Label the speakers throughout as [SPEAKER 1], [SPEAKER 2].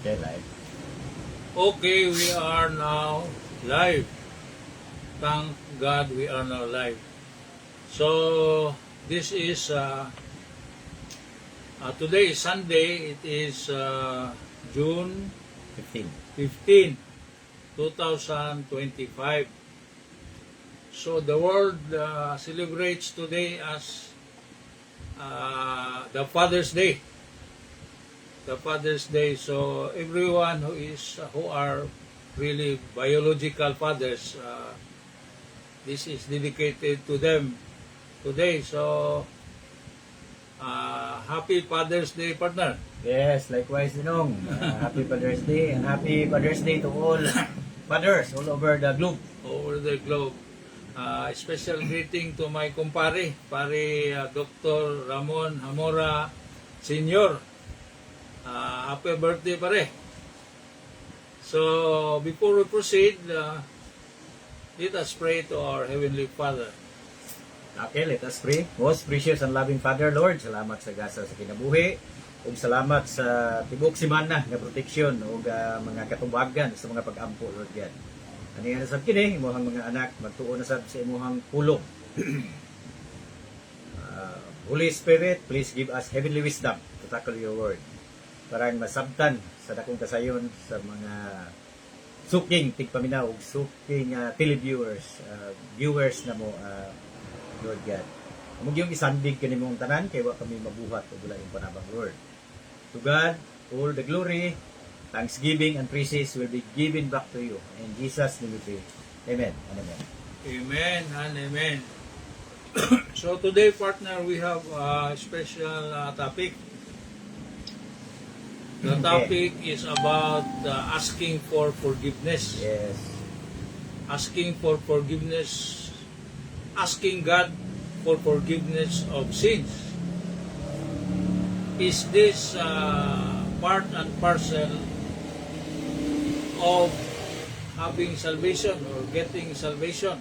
[SPEAKER 1] Okay, live.
[SPEAKER 2] Okay, we are now live. Thank God we are now live. So, this is, today is Sunday. It is June
[SPEAKER 1] 15.
[SPEAKER 2] 15, 2025. So, the world celebrates today as the Father's Day. The Father's Day. So everyone who are really biological fathers, this is dedicated to them today. So happy Father's Day, partner.
[SPEAKER 1] Yes, likewise, Ninong. Happy Father's Day and happy Father's Day to all fathers all over the globe.
[SPEAKER 2] Over the globe. Special greeting to my kumpare, Dr. Ramon Hamora Sr. Happy birthday, pare. So, before we proceed, let us pray to our Heavenly Father.
[SPEAKER 1] Okay, let us pray. Most precious and loving Father, Lord, salamat sa gasa sa kinabuhi ug salamat sa tibok simana nga proteksyon ug mga katubagan sa mga pag-ampo, Lord God. Ani nga sab kini imong mga anak magtuon na sab sa imong pulong. Holy Spirit, please give us heavenly wisdom to tackle your word. Parang masabtan sa dakong kasayon sa mga suking tigpaminaw ug suking televiewers, viewers na mo, Lord God. Among yung isandig kani mong tanan kay wa kami mabuhat ug wala yung panabang, Lord. To God, all the glory, thanksgiving and praises will be given back to you. In Jesus' name we pray. Amen and amen.
[SPEAKER 2] Amen and amen. So today, partner, we have a special topic. The topic is about asking for forgiveness.
[SPEAKER 1] Yes.
[SPEAKER 2] Asking for forgiveness. Asking God for forgiveness of sins. Is this part and parcel of having salvation or getting salvation?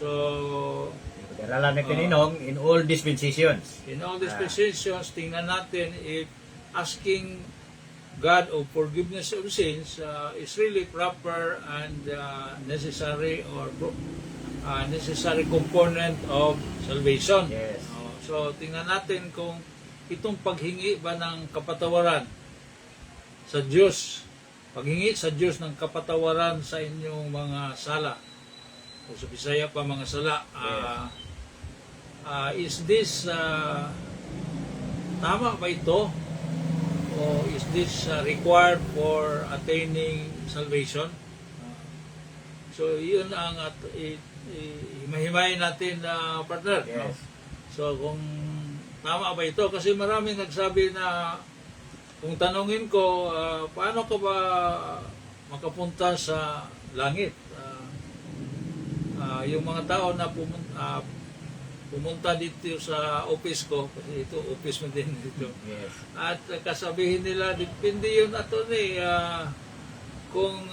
[SPEAKER 2] So,
[SPEAKER 1] Pag-aralan natin Ninong in all dispensations.
[SPEAKER 2] in all these positions, tingnan natin if asking God of forgiveness of sins is really proper and necessary or necessary component of salvation.
[SPEAKER 1] Yes.
[SPEAKER 2] So, tingnan natin kung itong paghingi ba ng kapatawaran sa Diyos, paghingi sa Diyos ng kapatawaran sa inyong mga sala, o sa Bisaya pa mga sala, is this tama ba ito? O is this required for attaining salvation? So, yun ang himay-himay natin, partner.
[SPEAKER 1] Yes.
[SPEAKER 2] No? So, kung tama ba ito? Kasi maraming nagsabi na kung tanungin ko, paano ka ba makapunta sa langit? Yung mga tao na pumunta dito sa office ko, kasi ito, office mo din dito.
[SPEAKER 1] Yes.
[SPEAKER 2] At kasabihin nila, depende yun ato kung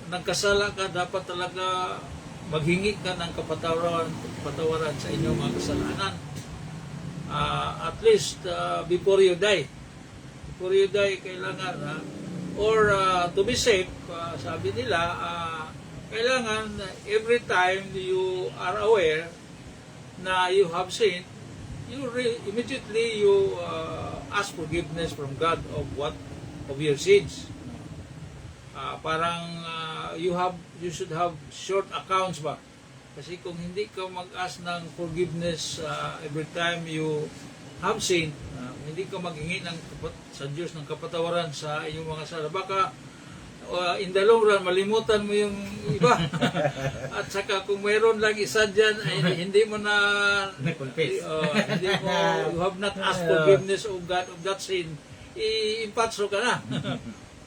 [SPEAKER 2] nagkasala ka, dapat talaga maghingi ka ng kapatawaran sa inyong mga kasalanan. At least before you die. Before you die, kailangan, or to be safe, sabi nila, kailangan every time you are aware na you have sinned, immediately you ask forgiveness from God of your sins. Parang you should have short accounts ba? Kasi kung hindi ka mag-ask ng forgiveness every time you have sinned, hindi ka maghingi sa Diyos ng kapatawaran sa iyong mga sala, baka in the long run, malimutan mo yung iba. At saka kung mayroon lang isa dyan, ay hindi mo na
[SPEAKER 1] Confess.
[SPEAKER 2] hindi mo, you have not asked forgiveness of God of that sin, impatso ka na.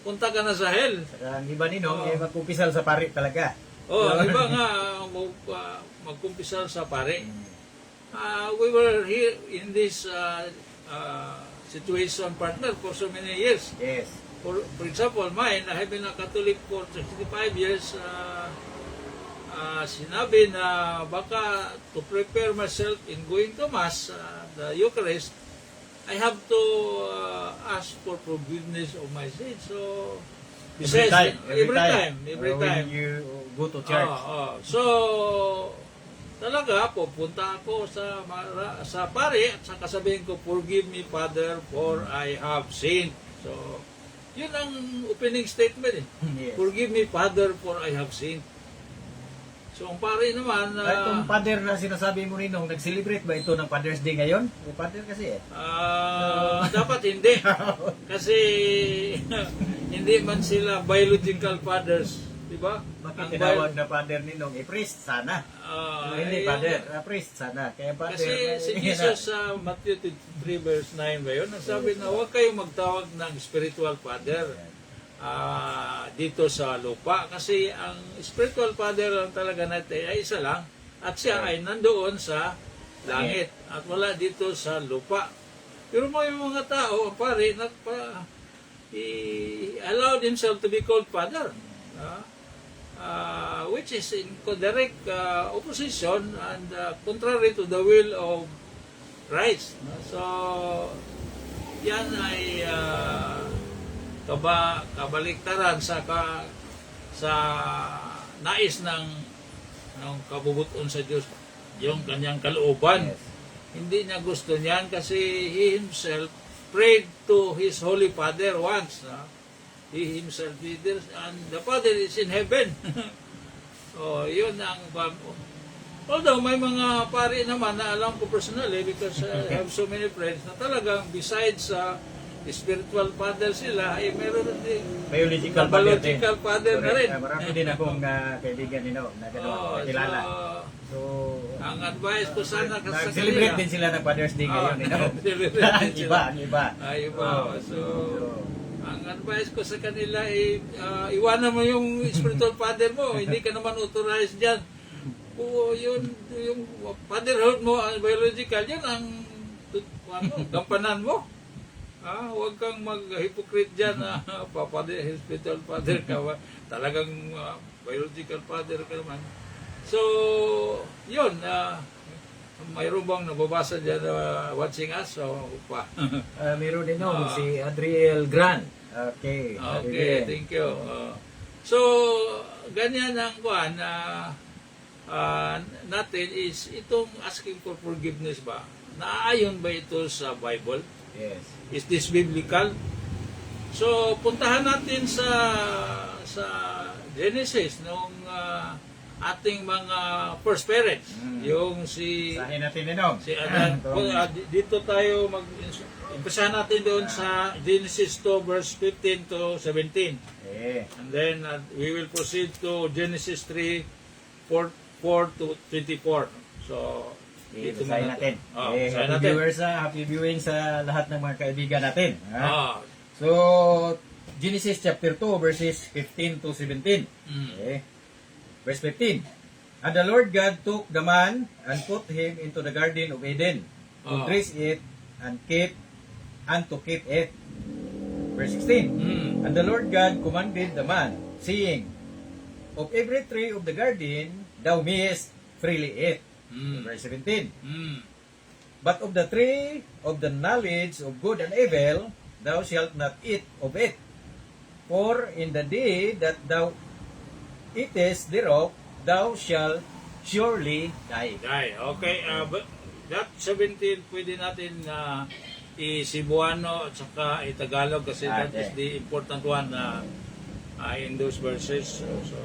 [SPEAKER 2] Punta ka na sa hell.
[SPEAKER 1] Saka ang iba Ninong, magkumpisal sa pari talaga.
[SPEAKER 2] Ang iba nga, magkumpisal sa pare. We were here in this situation, partner, for so many years.
[SPEAKER 1] Yes.
[SPEAKER 2] For example, mine, I have been a Catholic for 65 years. Sinabi na baka to prepare myself in going to Mass, the Eucharist, I have to ask ask for forgiveness of my sins. So, he
[SPEAKER 1] Every
[SPEAKER 2] says,
[SPEAKER 1] time.
[SPEAKER 2] every time.
[SPEAKER 1] When you go to church.
[SPEAKER 2] So, talaga, pupunta ako sa pare at saka sabihin ko, forgive me, Father, for I have sinned. So, yun ang opening statement eh.
[SPEAKER 1] Yes.
[SPEAKER 2] Forgive me, Father, for I have sinned. So, ang pare naman,
[SPEAKER 1] Itong father na sinasabi mo ninong, nag-celebrate ba ito ng Father's Day ngayon? May father kasi eh.
[SPEAKER 2] dapat hindi. Kasi, hindi man sila biological fathers. Diba?
[SPEAKER 1] Bakit tinawag na father ninong? Priest sana. Hindi father, priest sana. Kaya father,
[SPEAKER 2] kasi si Jesus sa Matthew 3 verse 9 ba yun? Nagsabi na huwag kayong magtawag ng spiritual father dito sa lupa. Kasi ang spiritual father lang talaga natin ay isa lang. At siya ay nandoon sa langit. At wala dito sa lupa. Pero may mga tao, ang pare, he allowed himself to be called father. Which is in direct opposition and contrary to the will of Christ. So, yan ay kabaliktaran sa nais ng kabubuton sa Diyos, yung kanyang kalooban.
[SPEAKER 1] Yes.
[SPEAKER 2] Hindi niya gusto niyan kasi he himself prayed to his Holy Father once. He himself leaders and the Father is in heaven. Yun ang although may mga pari naman na alam ko personally because I have so many friends na talagang besides sa spiritual father sila ay meron din
[SPEAKER 1] biological
[SPEAKER 2] father na rin.
[SPEAKER 1] Marami din akong kaibigan nino na gano'n, kilala. So,
[SPEAKER 2] ang advice ko sana sa
[SPEAKER 1] celebrate din sila ng Father's Day ngayon. Ang iba.
[SPEAKER 2] So, ang advice ko sa kanila ay iwanan mo yung spiritual father mo. Hindi ka naman authorized dyan. Yung fatherhood mo, biological, yun ang gampanan mo. Huwag kang mag-hypocrite dyan. Spiritual father ka. Talagang biological father ka naman. So, yun. Mayroon bang nababasa dyan watching us?
[SPEAKER 1] Meron din si Adriel Grant. Okay,
[SPEAKER 2] thank you. So, ganyan ang kuhan natin is itong asking for forgiveness ba? Naaayon ba ito sa Bible?
[SPEAKER 1] Yes.
[SPEAKER 2] Is this biblical? So, puntahan natin sa Genesis nung ating mga first parents. Yung
[SPEAKER 1] Sahin natin ninong.
[SPEAKER 2] si Adan. Dito tayo umpisahan natin doon sa Genesis 2 verse 15 to 17. And then we will proceed to Genesis 3 4 to 24. So dito
[SPEAKER 1] basahin natin. Happy viewing sa lahat ng mga kaibigan natin. So, Genesis chapter 2 verses 15 to 17. Verse 15. And the Lord God took the man and put him into the garden of Eden to dress it and to keep it. Verse 16. And the Lord God commanded the man, saying, of every tree of the garden thou mayest freely eat. Verse 17. But of the tree of the knowledge of good and evil thou shalt not eat of it. For in the day that thou eatest thereof, thou shalt surely die.
[SPEAKER 2] Okay, that 17 pwede natin i-Cebuano at saka i-Tagalog kasi that is the important one in those verses. So,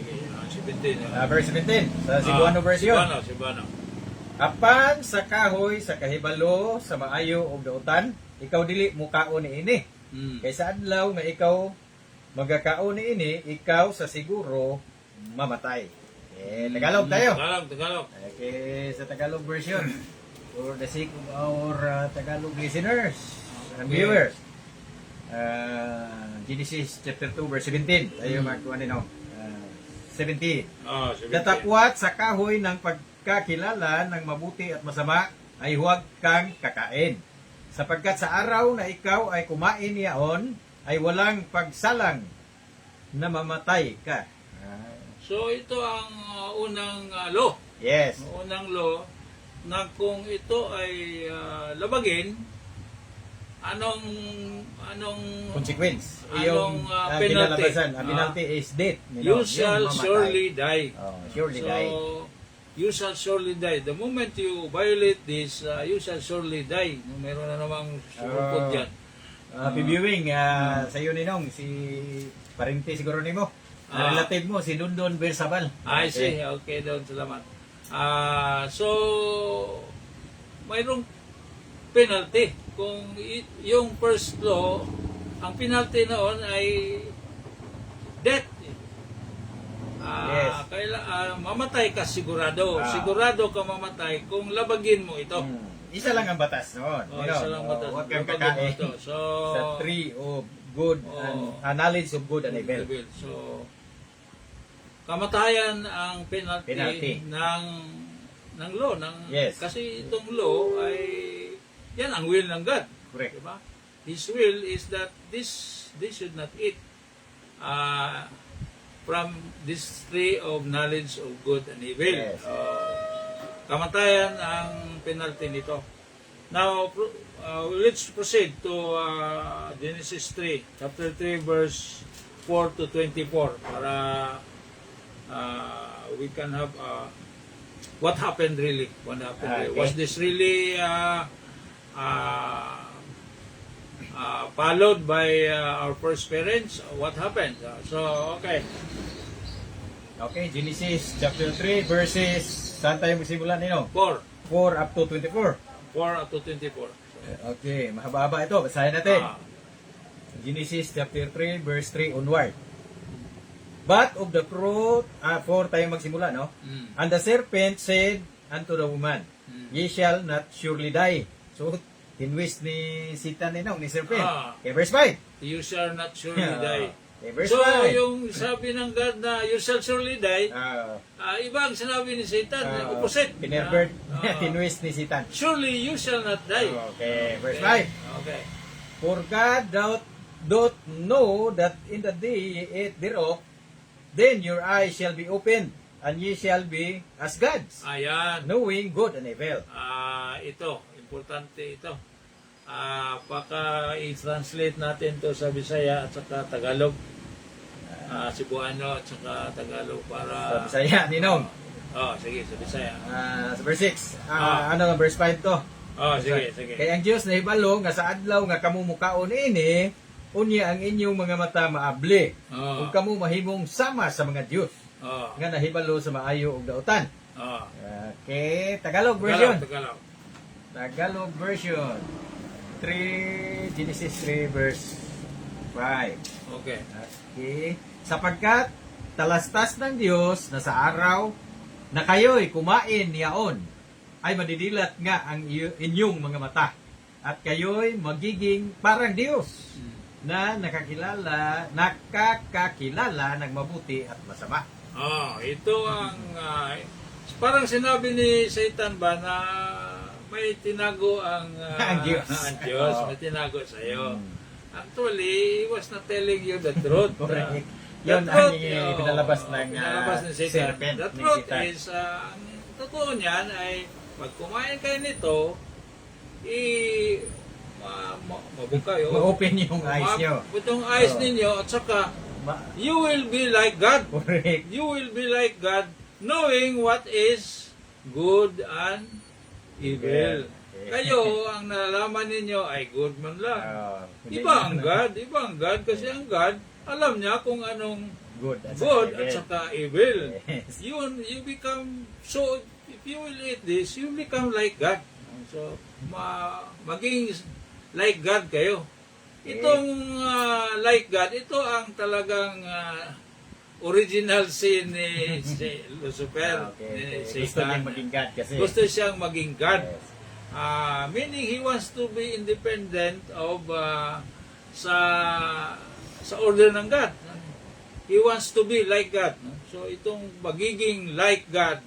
[SPEAKER 2] sige, 17.
[SPEAKER 1] Verse 17, sa Cebuano version.
[SPEAKER 2] Cebuano.
[SPEAKER 1] Apan sa kahoy, sa kahibalo, sa maayo o dautan, ikaw dili mukaon ni ini. Kaysa adlaw nga ikaw magkakaon ni ini, ikaw sa siguro mamatay. Tagalog tayo.
[SPEAKER 2] Tagalog.
[SPEAKER 1] Okay, sa Tagalog version. For the sake of our Tagalog listeners and viewers. Genesis chapter 2 verse 17. Tayo magkuha nino. 17. Datakwat sa kahoy ng pagkakilala ng mabuti at masama ay huwag kang kakain. Sapagkat sa araw na ikaw ay kumain niyaon, ay walang pagsalang na mamatay ka.
[SPEAKER 2] So ito ang unang law.
[SPEAKER 1] Yes.
[SPEAKER 2] Unang law na kung ito ay labagin, anong
[SPEAKER 1] Consequence.
[SPEAKER 2] Anong,
[SPEAKER 1] Ang
[SPEAKER 2] penalty?
[SPEAKER 1] kinalabasan. Ang
[SPEAKER 2] Ah.
[SPEAKER 1] penalty is death.
[SPEAKER 2] you shall
[SPEAKER 1] mamatay.
[SPEAKER 2] surely die.
[SPEAKER 1] Oh, surely
[SPEAKER 2] So,
[SPEAKER 1] die.
[SPEAKER 2] you shall surely die. The moment you violate this, you shall surely die. Meron na namang surupot
[SPEAKER 1] Oh.
[SPEAKER 2] dyan.
[SPEAKER 1] Happy viewing sa iyo Ninong, si Parente siguro nimo. Relative mo si Dundon Bersabal.
[SPEAKER 2] I see. Okay doon. Salamat. So, mayroong penalty. Kung yung first law, ang penalty noon ay death.
[SPEAKER 1] Yes.
[SPEAKER 2] Mamatay ka sigurado. Sigurado ka mamatay kung labagin mo ito.
[SPEAKER 1] Isa lang ang batas noon.
[SPEAKER 2] Isa lang batas.
[SPEAKER 1] Huwag kang
[SPEAKER 2] Labagin mo
[SPEAKER 1] kakain
[SPEAKER 2] ito. So,
[SPEAKER 1] sa tree of good and knowledge of good and evil.
[SPEAKER 2] So, kamatayan ang penalty,
[SPEAKER 1] Penalty.
[SPEAKER 2] ng law.
[SPEAKER 1] Yes.
[SPEAKER 2] Kasi itong law ay, yan ang will ng God.
[SPEAKER 1] Correct.
[SPEAKER 2] Diba? His will is that they should not eat from this tree of knowledge of good and evil.
[SPEAKER 1] Yes.
[SPEAKER 2] Kamatayan ang penalty nito. Now, let's proceed to Genesis 3, chapter 3, verse 4 to 24 para we can have what happened really. What happened really.
[SPEAKER 1] Okay.
[SPEAKER 2] Was this really followed by our first parents? What happened? Okay.
[SPEAKER 1] Okay, Genesis chapter 3 verses, saan tayo magsimula nino?
[SPEAKER 2] 4
[SPEAKER 1] 4 up to 24.
[SPEAKER 2] up to 24.
[SPEAKER 1] Okay, mahaba-haba ito. Basahin natin.
[SPEAKER 2] Ah,
[SPEAKER 1] Genesis chapter 3 verse 3 onward. But of the fruit, 4 tayo magsimula, no?
[SPEAKER 2] mm,
[SPEAKER 1] And the serpent said unto the woman, Ye shall not surely die. So, tinwist ni Satan ni serpent. Okay, verse 5.
[SPEAKER 2] you shall not surely die.
[SPEAKER 1] Okay, verse
[SPEAKER 2] So,
[SPEAKER 1] 5.
[SPEAKER 2] yung sabi ng God na you shall surely die,
[SPEAKER 1] Ah,
[SPEAKER 2] iba ang sinabi ni Satan, opposite.
[SPEAKER 1] Pinerbert,
[SPEAKER 2] Ah,
[SPEAKER 1] tinwist ni Satan.
[SPEAKER 2] surely you shall not die.
[SPEAKER 1] Okay, verse 5.
[SPEAKER 2] Okay.
[SPEAKER 1] For God doth know that in the day ye eat thereof, then your eyes shall be opened, and ye shall be as gods,
[SPEAKER 2] Ayan.
[SPEAKER 1] knowing good and evil.
[SPEAKER 2] Ito, importante ito. Paka-i-translate natin to sa Bisaya at saka Tagalog. Cebuano at saka Tagalog
[SPEAKER 1] Sa
[SPEAKER 2] para...
[SPEAKER 1] Bisaya, Ninong.
[SPEAKER 2] Sige, sa Bisaya.
[SPEAKER 1] Sa verse 6. Ano nga, verse 5 to.
[SPEAKER 2] Sige.
[SPEAKER 1] Kaya ang Diyos na ibalo nga sa adlaw nga kamu mukaon ini, unya ang inyong mga mata maabli. Kung kamu mahimong sama sa mga Diyos. Nga nahibalo sa maayo ug dautan. Okay, Tagalog version. Tagalog version. 3 Genesis 3 verse 5.
[SPEAKER 2] Okay.
[SPEAKER 1] Okay. Sapagkat talastas ng Diyos na sa araw na kayo'y kumain niyaon ay madidilat nga ang inyong mga mata at kayo'y magiging parang Diyos na nakakakilala ng mabuti at masama.
[SPEAKER 2] Ito ang parang sinabi ni Satan ba na may tinago ang
[SPEAKER 1] Ang Diyos.
[SPEAKER 2] ang Diyos, may tinago sa iyo. Actually, he was not telling you the truth.
[SPEAKER 1] Correct.
[SPEAKER 2] The
[SPEAKER 1] Yun ang
[SPEAKER 2] truth,
[SPEAKER 1] pinalabas ng
[SPEAKER 2] pinalabas ni Satan.
[SPEAKER 1] serpent.
[SPEAKER 2] The
[SPEAKER 1] ng
[SPEAKER 2] truth
[SPEAKER 1] Satan.
[SPEAKER 2] is, ang totoo niyan ay pag kumain kayo nito, mabuka yun.
[SPEAKER 1] Ma-open yung eyes nyo.
[SPEAKER 2] Itong eyes ninyo at saka you will be like God.
[SPEAKER 1] Correct.
[SPEAKER 2] You will be like God, knowing what is good and evil.
[SPEAKER 1] Okay.
[SPEAKER 2] Kayo, ang nalalaman ninyo ay good man lang.
[SPEAKER 1] Hindi
[SPEAKER 2] Iba ang
[SPEAKER 1] na-
[SPEAKER 2] God, kasi ang God, alam niya kung anong
[SPEAKER 1] Good at
[SPEAKER 2] good
[SPEAKER 1] saka
[SPEAKER 2] at saka evil.
[SPEAKER 1] Yes.
[SPEAKER 2] You become, so if you will eat this, you become like God. So, maging like God kayo. Itong like God, ito ang talagang original sin ni si Lucifer. Ni
[SPEAKER 1] Gusto
[SPEAKER 2] Satan.
[SPEAKER 1] niyang maging God kasi.
[SPEAKER 2] Gusto siyang maging God.
[SPEAKER 1] Yes.
[SPEAKER 2] Meaning he wants to be independent of sa order ng God. He wants to be like God. So itong magiging like God,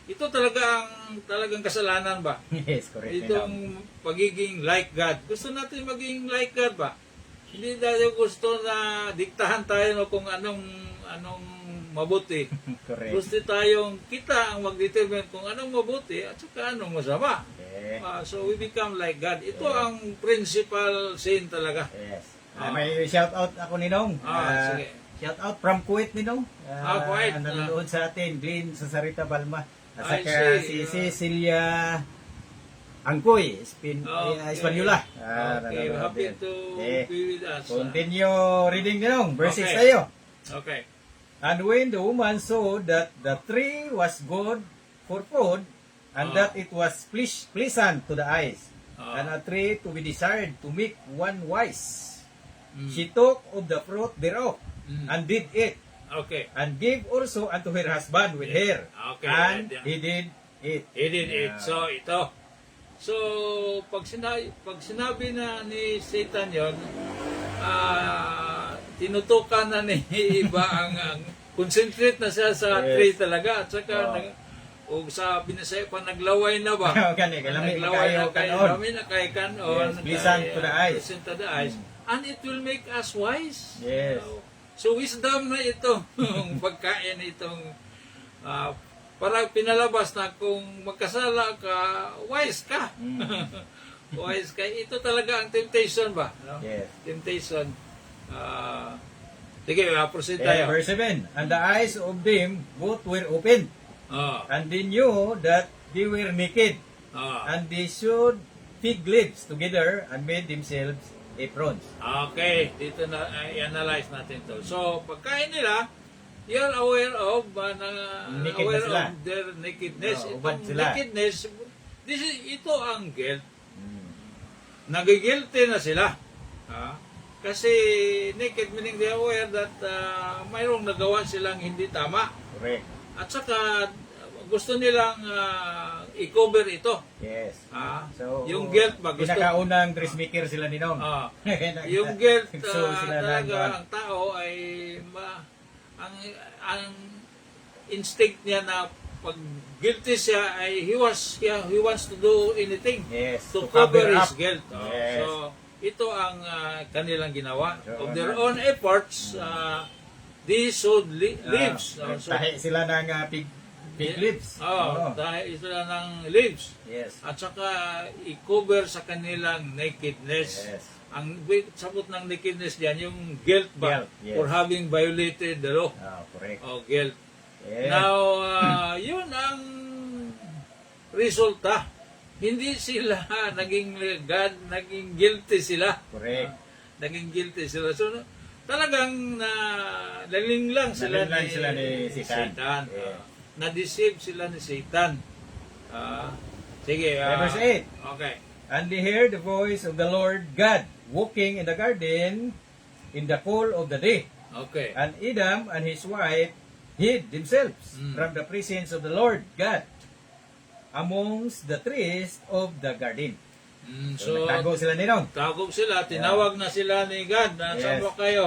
[SPEAKER 2] ito talagang kasalanan ba?
[SPEAKER 1] Yes, correct.
[SPEAKER 2] Itong pagiging like God. Gusto natin maging like God ba? Hindi tayo gusto na diktahan tayo no kung anong mabuti.
[SPEAKER 1] Correct.
[SPEAKER 2] Gusto tayong kita ang mag-determine kung anong mabuti at saka anong masama.
[SPEAKER 1] Okay.
[SPEAKER 2] So we become like God. Ito ang principal sin talaga.
[SPEAKER 1] Yes.
[SPEAKER 2] Ah.
[SPEAKER 1] May shout out ako ninong.
[SPEAKER 2] Sige.
[SPEAKER 1] Shout out from Kuwait ninong.
[SPEAKER 2] Kuwait.
[SPEAKER 1] Nanonood sa atin, Glenn sa Sarita Balma. At
[SPEAKER 2] I
[SPEAKER 1] saka
[SPEAKER 2] see.
[SPEAKER 1] si Cecilia Angkoy, Espanyola.
[SPEAKER 2] Okay,
[SPEAKER 1] nanonood
[SPEAKER 2] happy
[SPEAKER 1] din.
[SPEAKER 2] to
[SPEAKER 1] Eh,
[SPEAKER 2] be with us.
[SPEAKER 1] Continue reading ninong. Verses
[SPEAKER 2] Okay.
[SPEAKER 1] tayo.
[SPEAKER 2] Okay.
[SPEAKER 1] And when the woman saw that the tree was good for food, and that it was pleasant to the eyes, and a tree to be desired to make one wise, she took of the fruit thereof, and did eat,
[SPEAKER 2] Okay.
[SPEAKER 1] and gave also unto her husband with her,
[SPEAKER 2] Okay,
[SPEAKER 1] and
[SPEAKER 2] yeah.
[SPEAKER 1] he did eat.
[SPEAKER 2] He did it.
[SPEAKER 1] Yeah.
[SPEAKER 2] So, ito. So, pag sinabi na ni Satan yon, tinutukan na ni iba ang concentrate na siya sa
[SPEAKER 1] Yes.
[SPEAKER 2] tree talaga. At saka,
[SPEAKER 1] Oh.
[SPEAKER 2] sa binasay pa, naglaway na ba?
[SPEAKER 1] Gani, kalami
[SPEAKER 2] Naglaway
[SPEAKER 1] kayo
[SPEAKER 2] na kay
[SPEAKER 1] kanon.
[SPEAKER 2] Rami na kay kanon.
[SPEAKER 1] Yes, pleasant to the eyes.
[SPEAKER 2] Pleasant to the eyes. And it will make us wise.
[SPEAKER 1] Yes.
[SPEAKER 2] So wisdom na ito, ang pagkain itong para pinalabas na kung magkasala ka, wise ka. Wise ka. Ito talaga ang temptation ba? No?
[SPEAKER 1] Yes.
[SPEAKER 2] Temptation. Sige, proceed tayo.
[SPEAKER 1] Verse 7, and the eyes of them both were opened,
[SPEAKER 2] Ah,
[SPEAKER 1] and they knew that they were naked, and they sewed fig leaves together and made themselves aprons.
[SPEAKER 2] Okay, dito na i-analyze natin to. So, pagkain nila, you're aware of
[SPEAKER 1] Naked na
[SPEAKER 2] aware
[SPEAKER 1] sila.
[SPEAKER 2] of their nakedness.
[SPEAKER 1] Ubad
[SPEAKER 2] Itong
[SPEAKER 1] sila.
[SPEAKER 2] nakedness, ito ang guilt. Nagigilty na sila. Kasi naked meaning they are aware that mayroong nagawa silang hindi tama.
[SPEAKER 1] Correct.
[SPEAKER 2] At saka gusto nilang i-cover ito.
[SPEAKER 1] Yes. So,
[SPEAKER 2] Yung guilt ba? Gusto,
[SPEAKER 1] pinakaunang dressmaker sila ni Nong.
[SPEAKER 2] yung guilt
[SPEAKER 1] So, sila
[SPEAKER 2] talaga ang tao ay ang instinct niya na pag guilty siya ay he wants to do anything
[SPEAKER 1] Yes,
[SPEAKER 2] to
[SPEAKER 1] to
[SPEAKER 2] cover
[SPEAKER 1] cover
[SPEAKER 2] his
[SPEAKER 1] up.
[SPEAKER 2] guilt.
[SPEAKER 1] Yes.
[SPEAKER 2] So ito ang kanilang ginawa
[SPEAKER 1] So,
[SPEAKER 2] of their own efforts. They sowed leaves. So,
[SPEAKER 1] Tahi sila ng pig leaves.
[SPEAKER 2] dahil sila ng leaves.
[SPEAKER 1] Yes.
[SPEAKER 2] At saka i-cover sa kanilang nakedness.
[SPEAKER 1] Yes.
[SPEAKER 2] Ang sabot ng nakedness diyan yung guilt ba
[SPEAKER 1] Guilt, yes.
[SPEAKER 2] for having violated the law.
[SPEAKER 1] Correct.
[SPEAKER 2] Guilt.
[SPEAKER 1] Yes.
[SPEAKER 2] Now, yun ang resulta. Hindi sila naging God, naging guilty sila.
[SPEAKER 1] Correct.
[SPEAKER 2] Naging guilty sila. So, talagang nalinlang sila,
[SPEAKER 1] Nalinlang sila ni Satan. Yeah.
[SPEAKER 2] Na-deceive sila ni Satan. Sige.
[SPEAKER 1] Verse 8.
[SPEAKER 2] Okay.
[SPEAKER 1] And they heard the voice of the Lord God walking in the garden in the cool of the day.
[SPEAKER 2] Okay.
[SPEAKER 1] And Adam and his wife hid themselves from the presence of the Lord God amongst the trees of the garden. So,
[SPEAKER 2] So,
[SPEAKER 1] nagtago sila ni Nong.
[SPEAKER 2] tagob sila, tinawag na sila ni God na
[SPEAKER 1] Yes.
[SPEAKER 2] saan ba kayo?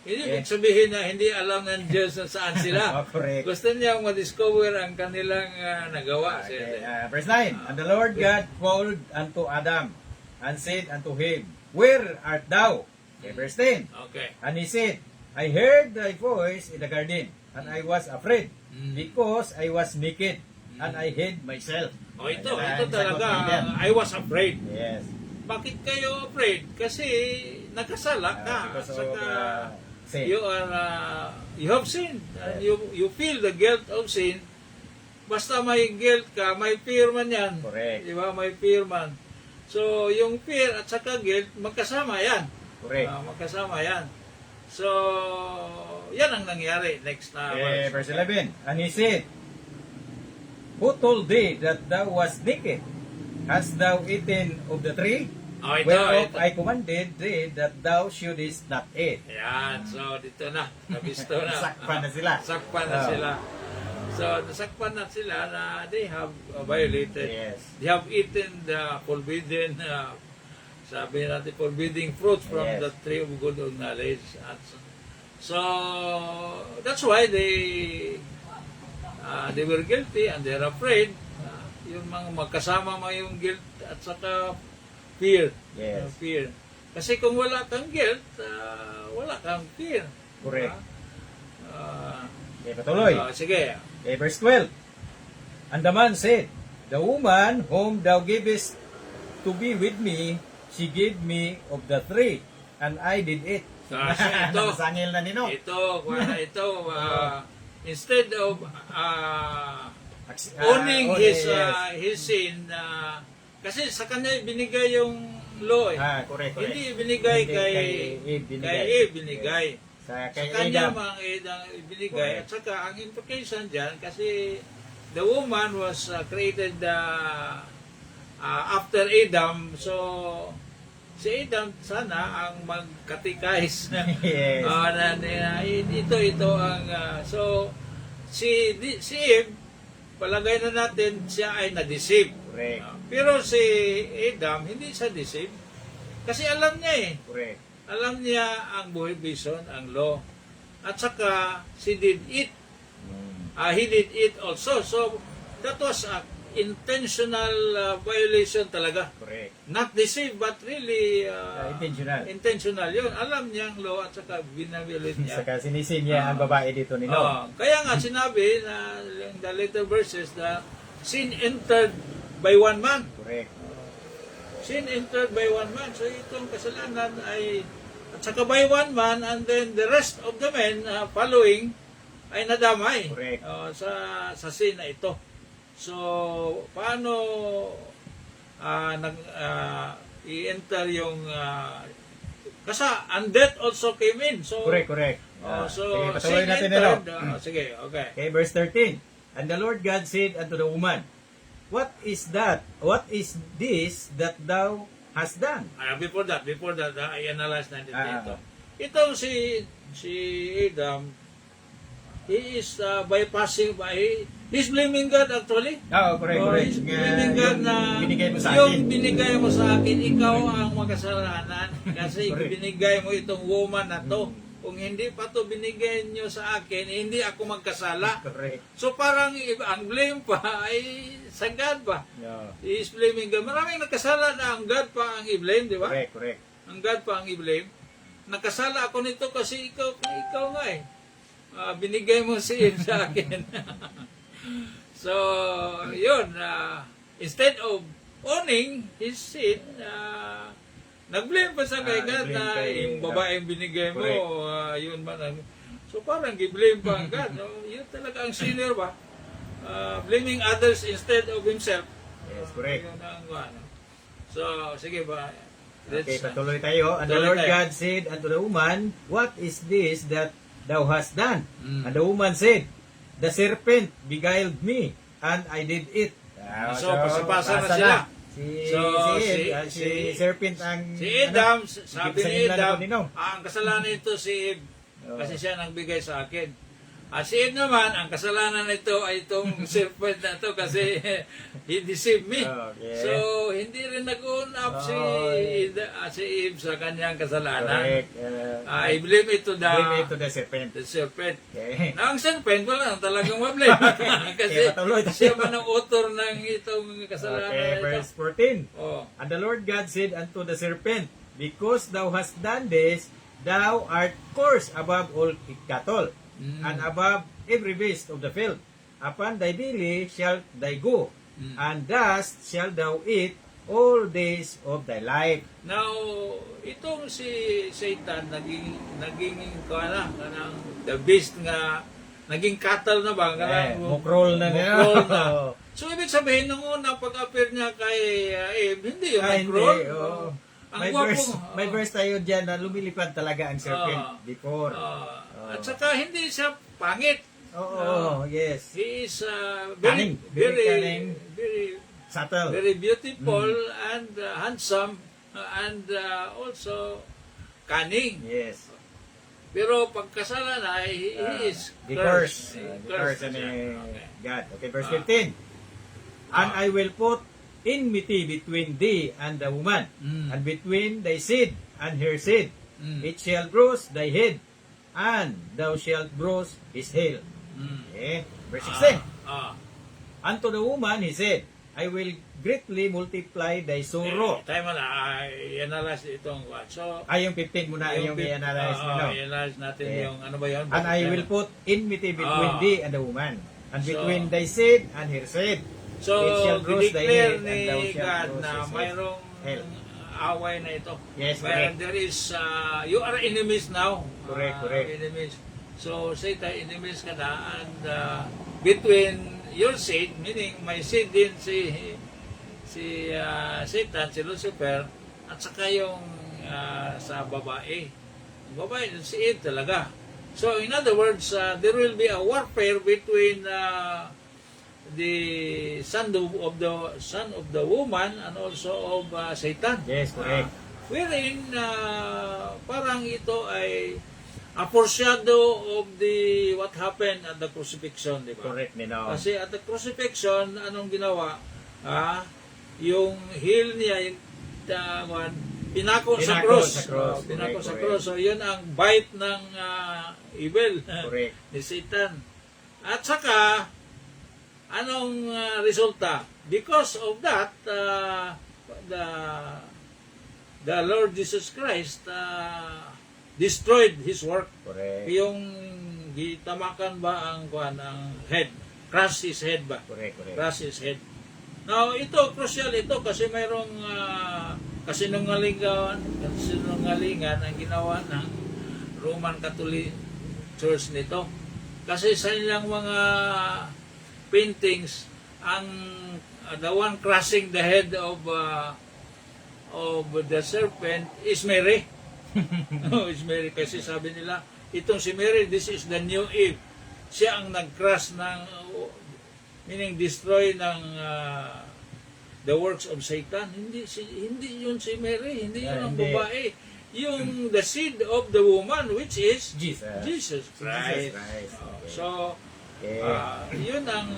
[SPEAKER 2] Hindi ibig sabihin na hindi alam ng Diyos na saan sila.
[SPEAKER 1] Correct.
[SPEAKER 2] Gusto niya ma-discover ang kanilang nagawa.
[SPEAKER 1] Okay, verse 9. And the Lord God called unto Adam and said unto him, Where art thou? Okay, verse 10.
[SPEAKER 2] Okay.
[SPEAKER 1] And he said, I heard thy voice in the garden, and I was afraid, because I was naked, and I hid myself.
[SPEAKER 2] Ito
[SPEAKER 1] Ayan,
[SPEAKER 2] talaga,
[SPEAKER 1] sagot ni Eden.
[SPEAKER 2] I was afraid.
[SPEAKER 1] Yes.
[SPEAKER 2] Bakit kayo afraid? Kasi nagkasala ka.
[SPEAKER 1] Because of
[SPEAKER 2] Saka,
[SPEAKER 1] sin.
[SPEAKER 2] you have sinned. And you feel the guilt of sin. Basta may guilt ka, may fear man yan.
[SPEAKER 1] Correct.
[SPEAKER 2] Di ba? May fear man. So, yung fear at saka guilt, magkasama yan.
[SPEAKER 1] Correct.
[SPEAKER 2] Magkasama yan. So, yan ang nangyari. Next na
[SPEAKER 1] Verse 11. And he said, Who told thee that thou wast naked? Hast thou eaten of the tree?
[SPEAKER 2] Ito.
[SPEAKER 1] Whereof I commanded thee that thou shouldest not eat.
[SPEAKER 2] Yan. So, dito na. Nabisto na.
[SPEAKER 1] Sakpan na sila.
[SPEAKER 2] Sakpan na sila. So, nasakpan na sila na they have violated.
[SPEAKER 1] Yes.
[SPEAKER 2] They have eaten the forbidden, sabi natin, forbidden fruit from
[SPEAKER 1] Yes.
[SPEAKER 2] the tree of good and knowledge. At so, that's why they were guilty and they're afraid. Yung mga magkasama mo yung guilt at saka fear.
[SPEAKER 1] Yes.
[SPEAKER 2] Fear. Kasi kung wala kang guilt, wala kang fear.
[SPEAKER 1] Correct.
[SPEAKER 2] Ah,
[SPEAKER 1] Okay, patuloy.
[SPEAKER 2] sige.
[SPEAKER 1] Okay, verse 12. And the man said, The woman whom thou givest to be with me, she gave me of the tree, and I did it.
[SPEAKER 2] So, ito,
[SPEAKER 1] Nasangil na nino.
[SPEAKER 2] Instead of owning his sin, kasi sa kanya binigay yung law eh.
[SPEAKER 1] Correct.
[SPEAKER 2] Hindi binigay
[SPEAKER 1] Hindi
[SPEAKER 2] kay Eve binigay.
[SPEAKER 1] Sa
[SPEAKER 2] Sa
[SPEAKER 1] kay
[SPEAKER 2] kanya
[SPEAKER 1] Adam.
[SPEAKER 2] mga Adam ibinigay.
[SPEAKER 1] Correct.
[SPEAKER 2] At saka ang implication dyan, kasi the woman was created after Adam, so si Adam sana ang magkatikais
[SPEAKER 1] Yes.
[SPEAKER 2] ito ang so si Eve, palagay na natin siya ay na-deceive.
[SPEAKER 1] Correct.
[SPEAKER 2] Pero si Adam, hindi siya deceive. Kasi alam niya eh.
[SPEAKER 1] Correct.
[SPEAKER 2] Alam niya ang prohibition, ang law. At saka, he did it also. So, that was a intentional violation talaga.
[SPEAKER 1] Correct.
[SPEAKER 2] Not deceive, but really
[SPEAKER 1] Intentional.
[SPEAKER 2] intentional yun. Alam niya ang law at saka binaviolate niya.
[SPEAKER 1] Saka sinisin niya ang babae dito nino.
[SPEAKER 2] Kaya nga sinabi na in the later verses na sin entered by one man.
[SPEAKER 1] Correct.
[SPEAKER 2] Sin entered by one man. So itong kasalanan ay at saka by one man, and then the rest of the men following ay nadamay
[SPEAKER 1] Correct.
[SPEAKER 2] sa sin na ito. So paano i-enter yung kasi and death also came in. So
[SPEAKER 1] Correct.
[SPEAKER 2] so
[SPEAKER 1] Sige, patuloy
[SPEAKER 2] sin
[SPEAKER 1] natin
[SPEAKER 2] entered.
[SPEAKER 1] nino.
[SPEAKER 2] Sige, okay.
[SPEAKER 1] Okay, verse 13. And the Lord God said unto the woman, What is that? What is this that thou hast done?
[SPEAKER 2] Before that, i-analyze natin ito.
[SPEAKER 1] Ah.
[SPEAKER 2] Itong si Adam, he is he's blaming God actually.
[SPEAKER 1] Correct.
[SPEAKER 2] He's blaming God na
[SPEAKER 1] binigay mo sa
[SPEAKER 2] yung
[SPEAKER 1] akin.
[SPEAKER 2] binigay mo sa akin, ikaw ang makasalanan kasi
[SPEAKER 1] Correct.
[SPEAKER 2] binigay mo itong woman na to. Kung hindi pa to binigay nyo sa akin, hindi ako magkasala.
[SPEAKER 1] Correct.
[SPEAKER 2] So parang ang blame pa ay sa God pa.
[SPEAKER 1] No.
[SPEAKER 2] He is blaming God. Maraming nagkasala na ang God pa ang i-blame, di ba?
[SPEAKER 1] Correct.
[SPEAKER 2] Ang God pa ang i-blame. Nakasala ako nito kasi ikaw nga eh. Binigay mo si Eve sa akin. So, yun. Instead of owning his sin, nag-blame pa sa kay God
[SPEAKER 1] nag-blame
[SPEAKER 2] na
[SPEAKER 1] kay
[SPEAKER 2] yung babaeng binigay mo,
[SPEAKER 1] Correct.
[SPEAKER 2] yun man. So, parang i-blame pa ang God. No? Yun talaga ang sinner ba? Blaming others instead of himself.
[SPEAKER 1] Yes, correct.
[SPEAKER 2] Yun ang ano. So, sige ba?
[SPEAKER 1] Okay, patuloy tayo. And the
[SPEAKER 2] Patuloy
[SPEAKER 1] Lord
[SPEAKER 2] tayo.
[SPEAKER 1] God said unto the woman, What is this that thou hast done?
[SPEAKER 2] Mm.
[SPEAKER 1] And the woman said, The serpent beguiled me, and I did it.
[SPEAKER 2] So, pasipasa na sila.
[SPEAKER 1] Si serpent ang...
[SPEAKER 2] Si Adam, sabi
[SPEAKER 1] sa
[SPEAKER 2] ni
[SPEAKER 1] inlan
[SPEAKER 2] Adam,
[SPEAKER 1] ko ninong.
[SPEAKER 2] ang kasalanan nito si Eve,
[SPEAKER 1] Oo.
[SPEAKER 2] kasi siya nagbigay sa akin. Si Eve naman, ang kasalanan nito ay itong serpent na ito kasi he deceived me.
[SPEAKER 1] Okay.
[SPEAKER 2] So, hindi rin nag-own up si Eve sa kanyang kasalanan.
[SPEAKER 1] Correct.
[SPEAKER 2] I blame it to
[SPEAKER 1] Blame it to the serpent.
[SPEAKER 2] the serpent.
[SPEAKER 1] Okay.
[SPEAKER 2] Na ang serpent, wala talagang mablame. kasi
[SPEAKER 1] Okay, patuloy tayo.
[SPEAKER 2] siya man ang author ng itong kasalanan
[SPEAKER 1] Okay,
[SPEAKER 2] na ito.
[SPEAKER 1] verse 14.
[SPEAKER 2] Oh.
[SPEAKER 1] And the Lord God said unto the serpent, Because thou hast done this, thou art cursed above all cattle, and above every beast of the field. Upon thy belly shalt thou go, and dust shalt thou eat all days of thy life.
[SPEAKER 2] Now, itong si Satan naging kanang the beast nga naging cattle na ba?
[SPEAKER 1] Mukrol na niya.
[SPEAKER 2] Mukrol na. So, ibig sabihin, nung una, pag-appear niya kay Eve, hindi yung mukrol. Ang
[SPEAKER 1] May verse tayo dyan na lumilipad talaga ang serpent before.
[SPEAKER 2] At saka, hindi siya pangit.
[SPEAKER 1] Yes.
[SPEAKER 2] He is
[SPEAKER 1] Cunning. Very cunning.
[SPEAKER 2] very
[SPEAKER 1] Subtle.
[SPEAKER 2] very beautiful and handsome and also cunning.
[SPEAKER 1] Yes.
[SPEAKER 2] Pero pagkasala na, he is
[SPEAKER 1] The
[SPEAKER 2] cursed.
[SPEAKER 1] curse
[SPEAKER 2] Cursed
[SPEAKER 1] ni
[SPEAKER 2] siya.
[SPEAKER 1] God. Okay, verse 15. And I will put enmity between thee and the woman, and between thy seed and her seed. It shall bruise thy head, and thou shalt bruise his heel. Okay, verse 16. Unto the woman he said, I will greatly multiply thy sorrow.
[SPEAKER 2] Tayo mo na, i-analyze itong what. So,
[SPEAKER 1] Yung 15 muna yung i-analyze mo. No?
[SPEAKER 2] i-analyze natin
[SPEAKER 1] Okay.
[SPEAKER 2] yung ano ba yun?
[SPEAKER 1] And I will put enmity between thee and the woman, and
[SPEAKER 2] So,
[SPEAKER 1] between thy seed and her seed.
[SPEAKER 2] So,
[SPEAKER 1] It shall bruise thy
[SPEAKER 2] declare
[SPEAKER 1] head, and thou
[SPEAKER 2] ni
[SPEAKER 1] shalt
[SPEAKER 2] God
[SPEAKER 1] bruise
[SPEAKER 2] na
[SPEAKER 1] his head.
[SPEAKER 2] mayroong
[SPEAKER 1] Hell.
[SPEAKER 2] away na ito.
[SPEAKER 1] Yes,
[SPEAKER 2] But
[SPEAKER 1] correct.
[SPEAKER 2] there is, you are enemies now.
[SPEAKER 1] Correct, correct.
[SPEAKER 2] Enemies. So, Satan, enemies ka na, and between your seed, meaning may seed din si Satan, si Lucifer, at saka yung sa babae. Yung babae, si Eve talaga. So, in other words, there will be a warfare between the son of the woman and also of Satan.
[SPEAKER 1] Yes, correct.
[SPEAKER 2] Wherein parang ito ay a foreshadow of the what happened at the crucifixion, di ba?
[SPEAKER 1] Correct, Ninong.
[SPEAKER 2] Kasi at the crucifixion, anong ginawa? Yung heel niya, yung pinako sa cross. Pinako
[SPEAKER 1] Correct,
[SPEAKER 2] sa
[SPEAKER 1] correct.
[SPEAKER 2] cross. So, yun ang bite ng evil
[SPEAKER 1] Correct.
[SPEAKER 2] ni Satan. At saka, anong resulta? Because of that, the Lord Jesus Christ destroyed His work.
[SPEAKER 1] Correct.
[SPEAKER 2] Yung gitamakan ba ang head? Crush His head ba?
[SPEAKER 1] Correct, correct.
[SPEAKER 2] Crush His head. Now, ito, crucial ito kasi mayroong kasinungalingan ang ginawa ng Roman Catholic Church nito. Kasi sa ilang mga paintings, ang the one crushing the head of the serpent is Mary. No, is Mary. Kasi sabi nila, itong si Mary, this is the new Eve. Siya ang nag-crush ng, meaning destroy ng the works of Satan. Hindi yun si Mary, hindi yun ang
[SPEAKER 1] Hindi.
[SPEAKER 2] babae. Yung the seed of the woman, which is
[SPEAKER 1] Jesus.
[SPEAKER 2] Jesus Christ.
[SPEAKER 1] Christ. Okay.
[SPEAKER 2] So,
[SPEAKER 1] Okay.
[SPEAKER 2] yun ang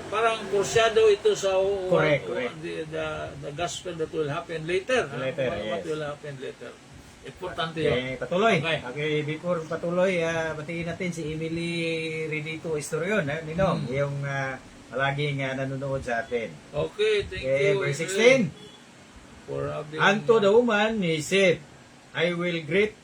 [SPEAKER 2] parang kursyado ito sa
[SPEAKER 1] Correct,
[SPEAKER 2] the gospel that will happen later.
[SPEAKER 1] Later,
[SPEAKER 2] What
[SPEAKER 1] yes.
[SPEAKER 2] will happen later. Importante yun.
[SPEAKER 1] Okay, patuloy.
[SPEAKER 2] Okay.
[SPEAKER 1] Okay, before patuloy, batiin natin si Emily Redito Historion, Ninong, yung palaging nanonood sa atin.
[SPEAKER 2] Okay, thank
[SPEAKER 1] Okay,
[SPEAKER 2] you.
[SPEAKER 1] verse
[SPEAKER 2] Emily,
[SPEAKER 1] 16.
[SPEAKER 2] For having,
[SPEAKER 1] Unto the woman, he said, I will greet,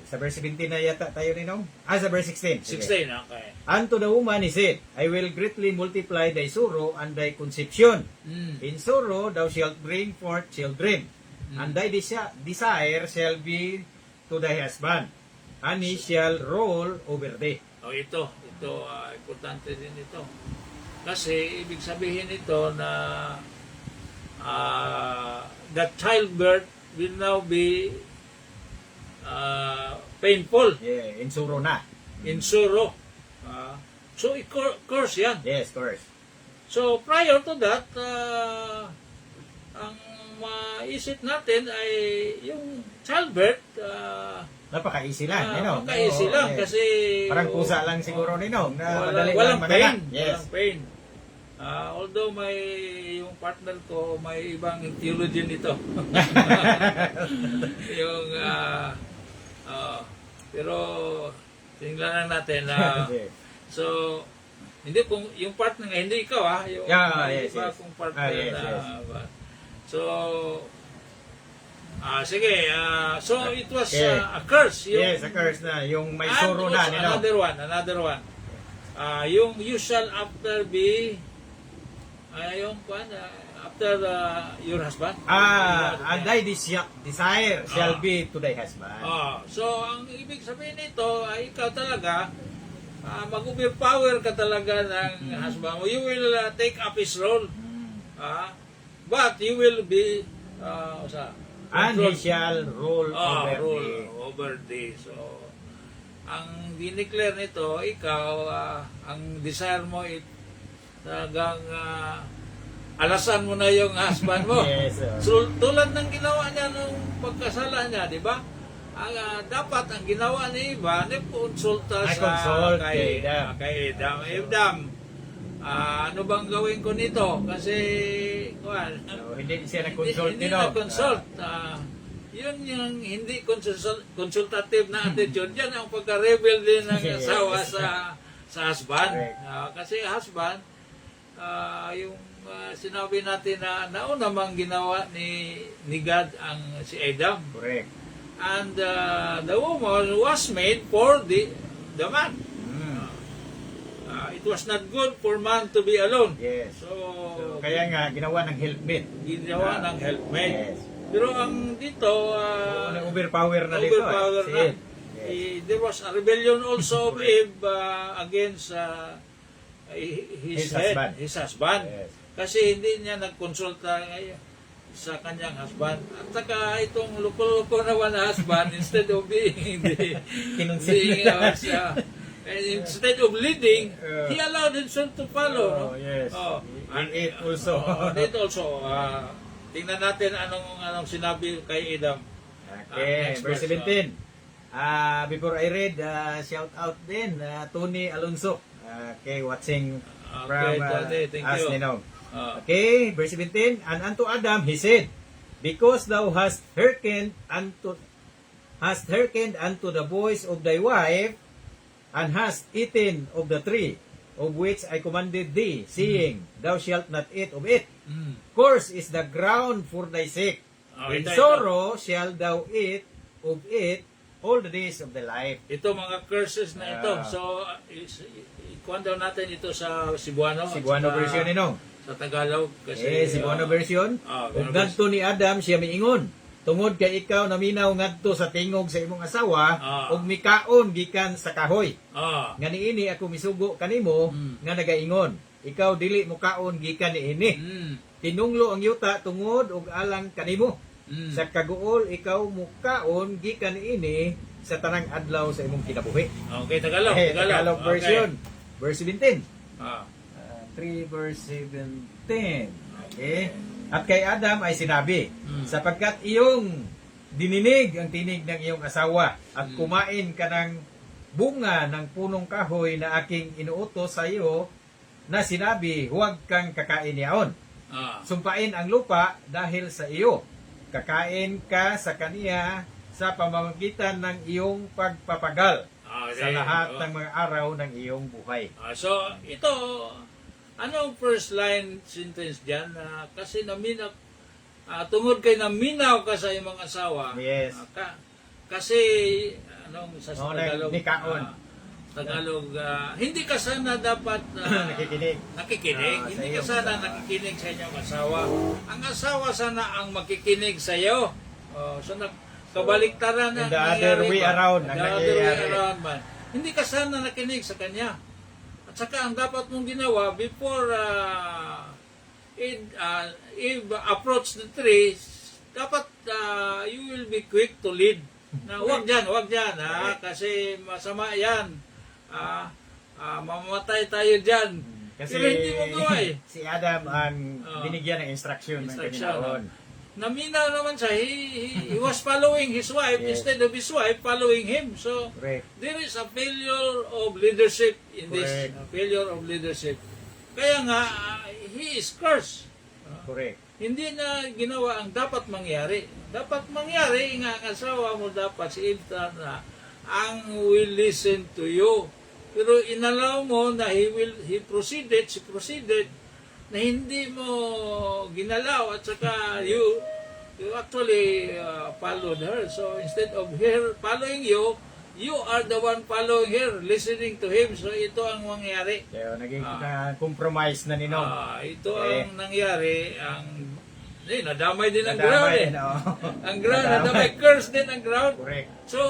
[SPEAKER 1] sa verse 17 na yata tayo, Ninong? Sa verse 16. Sige.
[SPEAKER 2] 16, okay.
[SPEAKER 1] Unto the woman, he said, I will greatly multiply thy sorrow and thy conception. In sorrow thou shalt bring forth children, and thy desire shall be to thy husband, and he shall rule over thee.
[SPEAKER 2] Oh, ito, importante din ito. Kasi, ibig sabihin ito na that childbirth will now be painful,
[SPEAKER 1] Yeah, in sorrow na.
[SPEAKER 2] in sorrow. So, curse yan.
[SPEAKER 1] Yes, of course.
[SPEAKER 2] So, prior to that, ang maisip natin ay yung childbirth,
[SPEAKER 1] Napaka-easy lang, Ninong.
[SPEAKER 2] maka-easy
[SPEAKER 1] Oo,
[SPEAKER 2] lang
[SPEAKER 1] yes.
[SPEAKER 2] kasi
[SPEAKER 1] Parang pusa lang siguro, Ninong, na madali
[SPEAKER 2] walang
[SPEAKER 1] lang
[SPEAKER 2] pain.
[SPEAKER 1] madala. Yes.
[SPEAKER 2] Walang pain. Although yung partner ko may ibang theology nito. Yung pero tingnan lang natin
[SPEAKER 1] Yes.
[SPEAKER 2] so hindi kung yung partner nga hindi ikaw yung may
[SPEAKER 1] yes,
[SPEAKER 2] iba
[SPEAKER 1] yes.
[SPEAKER 2] kong partner
[SPEAKER 1] Yes,
[SPEAKER 2] na
[SPEAKER 1] yes.
[SPEAKER 2] so sige so it was
[SPEAKER 1] Okay.
[SPEAKER 2] a curse
[SPEAKER 1] Yes, a curse na. Yung may
[SPEAKER 2] and
[SPEAKER 1] sorrow na,
[SPEAKER 2] also
[SPEAKER 1] Ninong.
[SPEAKER 2] another one yung you shall after be yung after your husband.
[SPEAKER 1] And thy desire shall be to thy husband.
[SPEAKER 2] So, ang ibig sabihin nito, ay ikaw talaga, mag-overpower ka talaga ng husband mo. You will take up his role. But you will be,
[SPEAKER 1] And he shall rule
[SPEAKER 2] over thee. So, ang dineclare nito, ikaw, ang desire mo, talagang alasan mo na yung husband mo.
[SPEAKER 1] Yes, sir.
[SPEAKER 2] So, tulad ng ginawa niya nung pagkasala niya, di ba? Dapat ang ginawa ni Eva, nagkonsulta sa kay Adam. Adam, ano bang gawin ko nito? Kasi,
[SPEAKER 1] Hindi siya nag-consult,
[SPEAKER 2] hindi
[SPEAKER 1] Ninong.
[SPEAKER 2] na-consult. Yun yung hindi consultative na attitude. Yan ang pagka-rebel din ng
[SPEAKER 1] Yes.
[SPEAKER 2] asawa sa husband.
[SPEAKER 1] Correct.
[SPEAKER 2] Kasi husband, yung sinabi natin na nauna mang ginawa ni God ang si Adam.
[SPEAKER 1] Correct.
[SPEAKER 2] And the woman was made for the man. it was not good for man to be alone.
[SPEAKER 1] Yes.
[SPEAKER 2] So,
[SPEAKER 1] So, kaya nga, ginawa ng helpmate.
[SPEAKER 2] ginawa ng helpmate.
[SPEAKER 1] Yes.
[SPEAKER 2] Pero ang dito,
[SPEAKER 1] Overpower na dito.
[SPEAKER 2] overpower
[SPEAKER 1] Si
[SPEAKER 2] na.
[SPEAKER 1] Eve. Yes.
[SPEAKER 2] There was a rebellion also of Eve against
[SPEAKER 1] His
[SPEAKER 2] head,
[SPEAKER 1] husband.
[SPEAKER 2] his husband.
[SPEAKER 1] Yes.
[SPEAKER 2] Kasi hindi niya nagkonsulta sa kanyang husband. At saka itong luko-luko naman na husband, instead of being
[SPEAKER 1] Kinonsider.
[SPEAKER 2] instead of leading, he allowed himself to follow.
[SPEAKER 1] Oh, yes.
[SPEAKER 2] Oh.
[SPEAKER 1] And it also.
[SPEAKER 2] It also, tingnan natin anong sinabi kay Adam.
[SPEAKER 1] Okay,
[SPEAKER 2] Next
[SPEAKER 1] verse
[SPEAKER 2] verse,
[SPEAKER 1] 17. Before I read, shout out din, Tony Alonso. Okay, watching from
[SPEAKER 2] Tony, thank
[SPEAKER 1] us,
[SPEAKER 2] you.
[SPEAKER 1] Ninong.
[SPEAKER 2] Ah,
[SPEAKER 1] Okay, verse 17. And unto Adam he said, Because thou hast hearkened unto the voice of thy wife, and hast eaten of the tree of which I commanded thee, saying, Thou shalt not eat of it.
[SPEAKER 2] mm.
[SPEAKER 1] Cursed is the ground for thy sake. In
[SPEAKER 2] Ito.
[SPEAKER 1] sorrow shall thou eat of it all the days of thy life.
[SPEAKER 2] Ito mga curses na ito.
[SPEAKER 1] Ah.
[SPEAKER 2] So, ikuhan daw natin ito sa Cebuano. at
[SPEAKER 1] Cebuano
[SPEAKER 2] saka
[SPEAKER 1] version ninong.
[SPEAKER 2] Sa Tagalog. Kasi,
[SPEAKER 1] Cebuano version. Ug
[SPEAKER 2] Cebuano
[SPEAKER 1] ngadto ni Adam siya miingon. Tungod kay ikaw naminaw ngadto sa tingog sa imong asawa ug mikaon gikan sa kahoy.
[SPEAKER 2] Ah,
[SPEAKER 1] Nga niini ako misugo kanimo nga nagaingon. Ikaw dili mo kaon gikan niini.
[SPEAKER 2] mm,
[SPEAKER 1] Tinunglo ang yuta tungod ug alang kanimo.
[SPEAKER 2] mm.
[SPEAKER 1] Sa kaguol ikaw mo kaon gikan niini sa tanang adlaw sa imong kinabuhi.
[SPEAKER 2] Okay, Tagalog.
[SPEAKER 1] Okay,
[SPEAKER 2] Tagalog.
[SPEAKER 1] Tagalog version. Verse 17.
[SPEAKER 2] Ah,
[SPEAKER 1] 3 verse 17. Okay. At kay Adam ay sinabi, sapagkat iyong dininig ang tinig ng iyong asawa at kumain ka ng bunga ng punong kahoy na aking inuutos sa iyo na sinabi, huwag kang kakain niyaon. Sumpain ang lupa dahil sa iyo. Kakain ka sa kaniya sa pamamagitan ng iyong pagpapagal sa lahat ng mga araw ng iyong buhay.
[SPEAKER 2] So, ito, anong first line sentence dyan? Kasi naminaw, tungod kay naminaw ka sa imong asawa.
[SPEAKER 1] Yes.
[SPEAKER 2] Kasi, anong sa
[SPEAKER 1] Oo,
[SPEAKER 2] Tagalog?
[SPEAKER 1] nikaon.
[SPEAKER 2] Tagalog, hindi ka sana dapat
[SPEAKER 1] Nakikinig.
[SPEAKER 2] nakikinig.
[SPEAKER 1] Sa
[SPEAKER 2] Hindi ka
[SPEAKER 1] iyong
[SPEAKER 2] sana
[SPEAKER 1] asawa.
[SPEAKER 2] nakikinig sa inyong asawa. Ang asawa sana ang makikinig sa iyo. So, kabaliktaran
[SPEAKER 1] in
[SPEAKER 2] ang
[SPEAKER 1] the other
[SPEAKER 2] nangyayari
[SPEAKER 1] way
[SPEAKER 2] ba?
[SPEAKER 1] around
[SPEAKER 2] The
[SPEAKER 1] ang
[SPEAKER 2] other way
[SPEAKER 1] nangyayari.
[SPEAKER 2] around man. Hindi ka sana nakinig sa kanya. At saka ang dapat mong ginawa before Eve approach the tree, dapat you will be quick to lead. Na wag dyan, kasi masama yan. Mamamatay tayo dyan.
[SPEAKER 1] Kasi
[SPEAKER 2] Pero hindi mo gawa eh.
[SPEAKER 1] si Adam ang
[SPEAKER 2] Oo.
[SPEAKER 1] binigyan ng instruction ng
[SPEAKER 2] Instruction,
[SPEAKER 1] Panginoon.
[SPEAKER 2] Naminaw naman siya. He was following his wife
[SPEAKER 1] Yes.
[SPEAKER 2] instead of his wife following him. So,
[SPEAKER 1] Correct.
[SPEAKER 2] there is a failure of leadership in this.
[SPEAKER 1] Correct.
[SPEAKER 2] A failure of leadership. Kaya nga, he is cursed.
[SPEAKER 1] Correct.
[SPEAKER 2] Hindi na ginawa ang dapat mangyari. Dapat mangyari nga ang asawa mo dapat si Eve na ang will listen to you. Pero inalaw mo na she proceeded na hindi mo ginalaw at saka you actually followed her. So instead of her following you, you are the one following her, listening to him. So ito ang mangyari.
[SPEAKER 1] Kaya naging compromise na ninong.
[SPEAKER 2] Ito
[SPEAKER 1] Okay.
[SPEAKER 2] ang nangyari. Nadamay din ang
[SPEAKER 1] Nadamay,
[SPEAKER 2] ground eh.
[SPEAKER 1] no?
[SPEAKER 2] Ang ground,
[SPEAKER 1] Nadamay.
[SPEAKER 2] nadamay, curse din ang ground.
[SPEAKER 1] Correct.
[SPEAKER 2] So,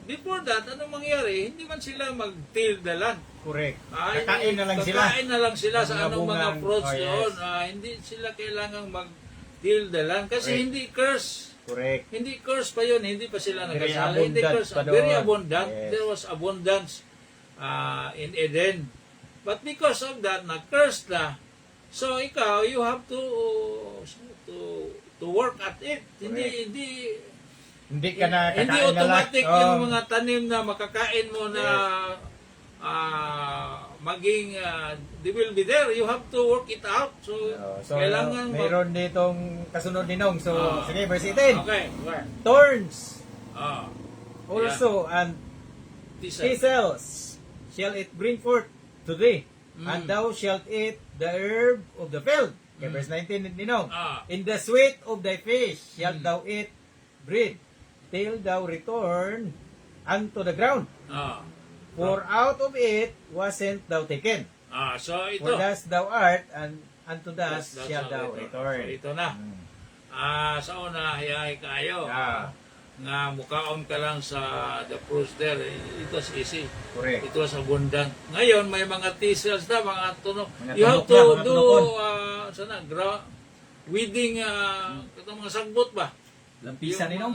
[SPEAKER 2] before that, anong mangyari? Hindi man sila mag-till the land.
[SPEAKER 1] Correct. Kakain na lang sila.
[SPEAKER 2] Kakain na lang sila sa
[SPEAKER 1] Mga
[SPEAKER 2] anong mga
[SPEAKER 1] bungang-
[SPEAKER 2] fruits
[SPEAKER 1] oh, yes.
[SPEAKER 2] doon. Hindi sila kailangang mag-till the land. Kasi
[SPEAKER 1] Correct.
[SPEAKER 2] hindi curse.
[SPEAKER 1] Correct.
[SPEAKER 2] Hindi curse pa yun. Hindi pa sila
[SPEAKER 1] Very
[SPEAKER 2] nagkasala. Hindi
[SPEAKER 1] abundant
[SPEAKER 2] curse.
[SPEAKER 1] pa doon.
[SPEAKER 2] Very abundant.
[SPEAKER 1] Yes.
[SPEAKER 2] There was abundance in Eden. But because of that, na-cursed na. So, ikaw, you have to work at it.
[SPEAKER 1] Hindi ka na kakain
[SPEAKER 2] Hindi
[SPEAKER 1] na lang.
[SPEAKER 2] automatic
[SPEAKER 1] Oh.
[SPEAKER 2] yung mga tanim na makakain mo na maging they will be there. You have to work it out. So,
[SPEAKER 1] So,
[SPEAKER 2] kailangan
[SPEAKER 1] mayroon ditong kasunod ninong. So,
[SPEAKER 2] Ah.
[SPEAKER 1] sige, verse 18.
[SPEAKER 2] Okay.
[SPEAKER 1] Thorns
[SPEAKER 2] Ah,
[SPEAKER 1] also and
[SPEAKER 2] Tisa.
[SPEAKER 1] thistles shall it bring forth today, and thou shalt eat the herb of the field. Okay, verse 19 ninong. In the sweat of thy face shalt thou eat bread, till thou return unto the ground. For out of it wasn't thou taken.
[SPEAKER 2] So ito.
[SPEAKER 1] For dust thou art, and unto dust
[SPEAKER 2] Dust
[SPEAKER 1] shall thou
[SPEAKER 2] So
[SPEAKER 1] return.
[SPEAKER 2] ito na.
[SPEAKER 1] Mm.
[SPEAKER 2] Sa una, hiyahay kayo.
[SPEAKER 1] Ah.
[SPEAKER 2] Nga mukaon ka lang sa the fruits there. It was easy.
[SPEAKER 1] Correct.
[SPEAKER 2] It was abundant. Ngayon, may mga T-cells na, mga tunok.
[SPEAKER 1] Mga
[SPEAKER 2] You have
[SPEAKER 1] tunok
[SPEAKER 2] to
[SPEAKER 1] na, mga
[SPEAKER 2] do,
[SPEAKER 1] tunokon.
[SPEAKER 2] weeding, itong mga sagbot ba?
[SPEAKER 1] Lampisan ni no?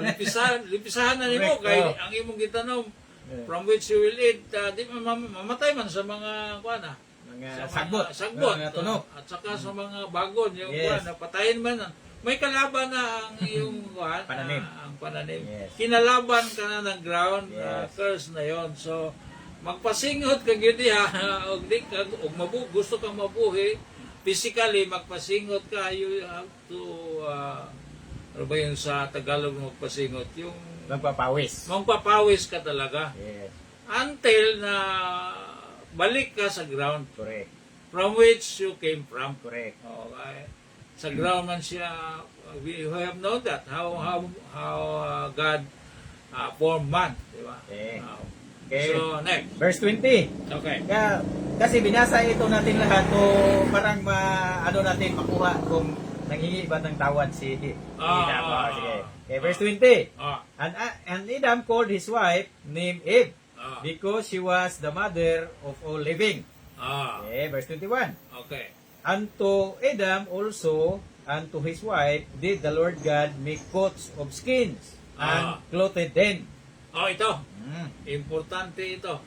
[SPEAKER 2] Limpisahan na nimo
[SPEAKER 1] Correct,
[SPEAKER 2] kay
[SPEAKER 1] oh.
[SPEAKER 2] ang imong gitanom
[SPEAKER 1] Yeah.
[SPEAKER 2] from which you will eat, di mamatay man sa mga kuana.
[SPEAKER 1] Mga
[SPEAKER 2] Sa
[SPEAKER 1] sagbot.
[SPEAKER 2] sagbot.
[SPEAKER 1] Mga tunok.
[SPEAKER 2] At saka sa mga bagon, yung
[SPEAKER 1] Yes.
[SPEAKER 2] kuana, patayin man. May kalaban na ang iyong kuan,
[SPEAKER 1] Pananim.
[SPEAKER 2] ang pananim.
[SPEAKER 1] Yes.
[SPEAKER 2] Kinalaban ka na ng ground,
[SPEAKER 1] Yes.
[SPEAKER 2] curse na yon. So, magpasingot ka gyud diha og di ka og gusto kang mabuhi physically, magpasingot ka. You have to ano ba yun sa Tagalog magpasingot? Yung
[SPEAKER 1] Magpapawis.
[SPEAKER 2] magpapawis ka talaga
[SPEAKER 1] Yes.
[SPEAKER 2] until na balik ka sa ground
[SPEAKER 1] Correct.
[SPEAKER 2] from which you came from.
[SPEAKER 1] Correct.
[SPEAKER 2] Okay. Sa ground man siya, we have known that how God formed man, di ba?
[SPEAKER 1] Okay.
[SPEAKER 2] Okay. So next.
[SPEAKER 1] Verse 20.
[SPEAKER 2] Okay.
[SPEAKER 1] Kaya, kasi binasa ito natin lahat to parang ano natin makuha kung nanghingi ba ng tawad si Adam. Sige. Okay, verse 20.
[SPEAKER 2] Ah,
[SPEAKER 1] And Adam called his wife named Eve
[SPEAKER 2] ah,
[SPEAKER 1] because she was the mother of all living.
[SPEAKER 2] ah.
[SPEAKER 1] Okay, verse 21.
[SPEAKER 2] Okay.
[SPEAKER 1] Unto Adam also and to his wife did the Lord God make coats of skins and clothed them.
[SPEAKER 2] Oh, ito.
[SPEAKER 1] Mm.
[SPEAKER 2] Importante ito.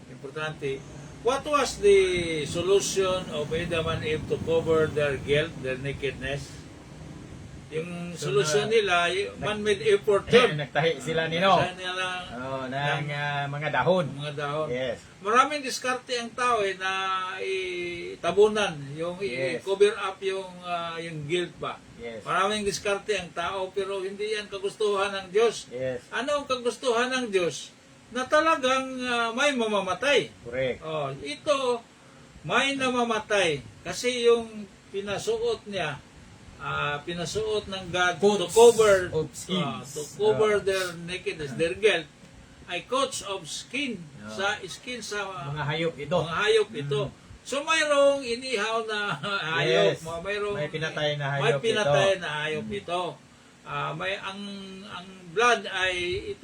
[SPEAKER 2] Importante. What was the solution of Adam and Eve to cover their guilt, their nakedness? Yung
[SPEAKER 1] So,
[SPEAKER 2] solusyon nila, man-made effort yun.
[SPEAKER 1] Nagtahi sila nino.
[SPEAKER 2] Sa nila
[SPEAKER 1] Ng mga dahon.
[SPEAKER 2] mga dahon.
[SPEAKER 1] Yes.
[SPEAKER 2] Maraming diskarte ang tao na itabunan, yung
[SPEAKER 1] Yes.
[SPEAKER 2] i-cover up yung guilt ba.
[SPEAKER 1] Yes.
[SPEAKER 2] Maraming diskarte ang tao pero hindi yan kagustuhan ng Diyos.
[SPEAKER 1] Yes.
[SPEAKER 2] Ano ang kagustuhan ng Diyos? Na talagang may mamamatay.
[SPEAKER 1] Correct.
[SPEAKER 2] Oh, ito may namamatay kasi yung pinasuot niya, pinasuot ng God to
[SPEAKER 1] Coats
[SPEAKER 2] cover
[SPEAKER 1] of skins.
[SPEAKER 2] to cover their nakedness, their guilt, ay coats of skin
[SPEAKER 1] Yeah.
[SPEAKER 2] sa
[SPEAKER 1] Mga hayop ito.
[SPEAKER 2] mga hayop ito. So mayroong inihaw na hayop,
[SPEAKER 1] Yes.
[SPEAKER 2] mayroong
[SPEAKER 1] May pinatay na
[SPEAKER 2] may
[SPEAKER 1] hayop
[SPEAKER 2] pinatay
[SPEAKER 1] ito.
[SPEAKER 2] na hayop ito. May ang blood ay it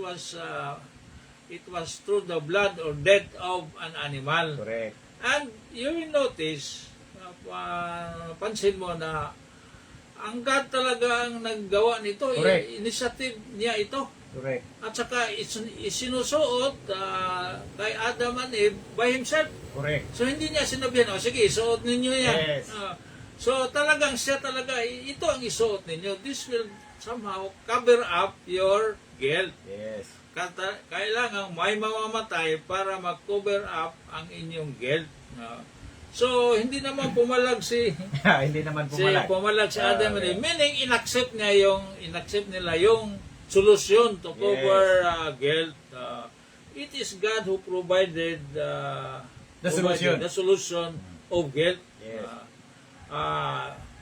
[SPEAKER 2] was through the blood or death of an animal.
[SPEAKER 1] Correct.
[SPEAKER 2] And you will notice, pansin mo na ang God talaga ang naggawa nito.
[SPEAKER 1] Correct.
[SPEAKER 2] Initiative niya ito.
[SPEAKER 1] Correct.
[SPEAKER 2] At saka isinusuot kay Adam and Eve by himself.
[SPEAKER 1] Correct.
[SPEAKER 2] So hindi niya sinabihan, sige, isuot ninyo yan.
[SPEAKER 1] Yes.
[SPEAKER 2] So talagang siya talaga, ito ang isuot ninyo. This will somehow cover up your guilt.
[SPEAKER 1] Yes.
[SPEAKER 2] Kailangan may mamamatay para mag-cover up ang inyong guilt. So, hindi naman pumalag
[SPEAKER 1] Hindi naman pumalag.
[SPEAKER 2] si Adam and Eve. Meaning, inaccept nila yung solusyon to cover guilt. It is God who provided
[SPEAKER 1] The solution.
[SPEAKER 2] the solution of guilt.
[SPEAKER 1] Yes.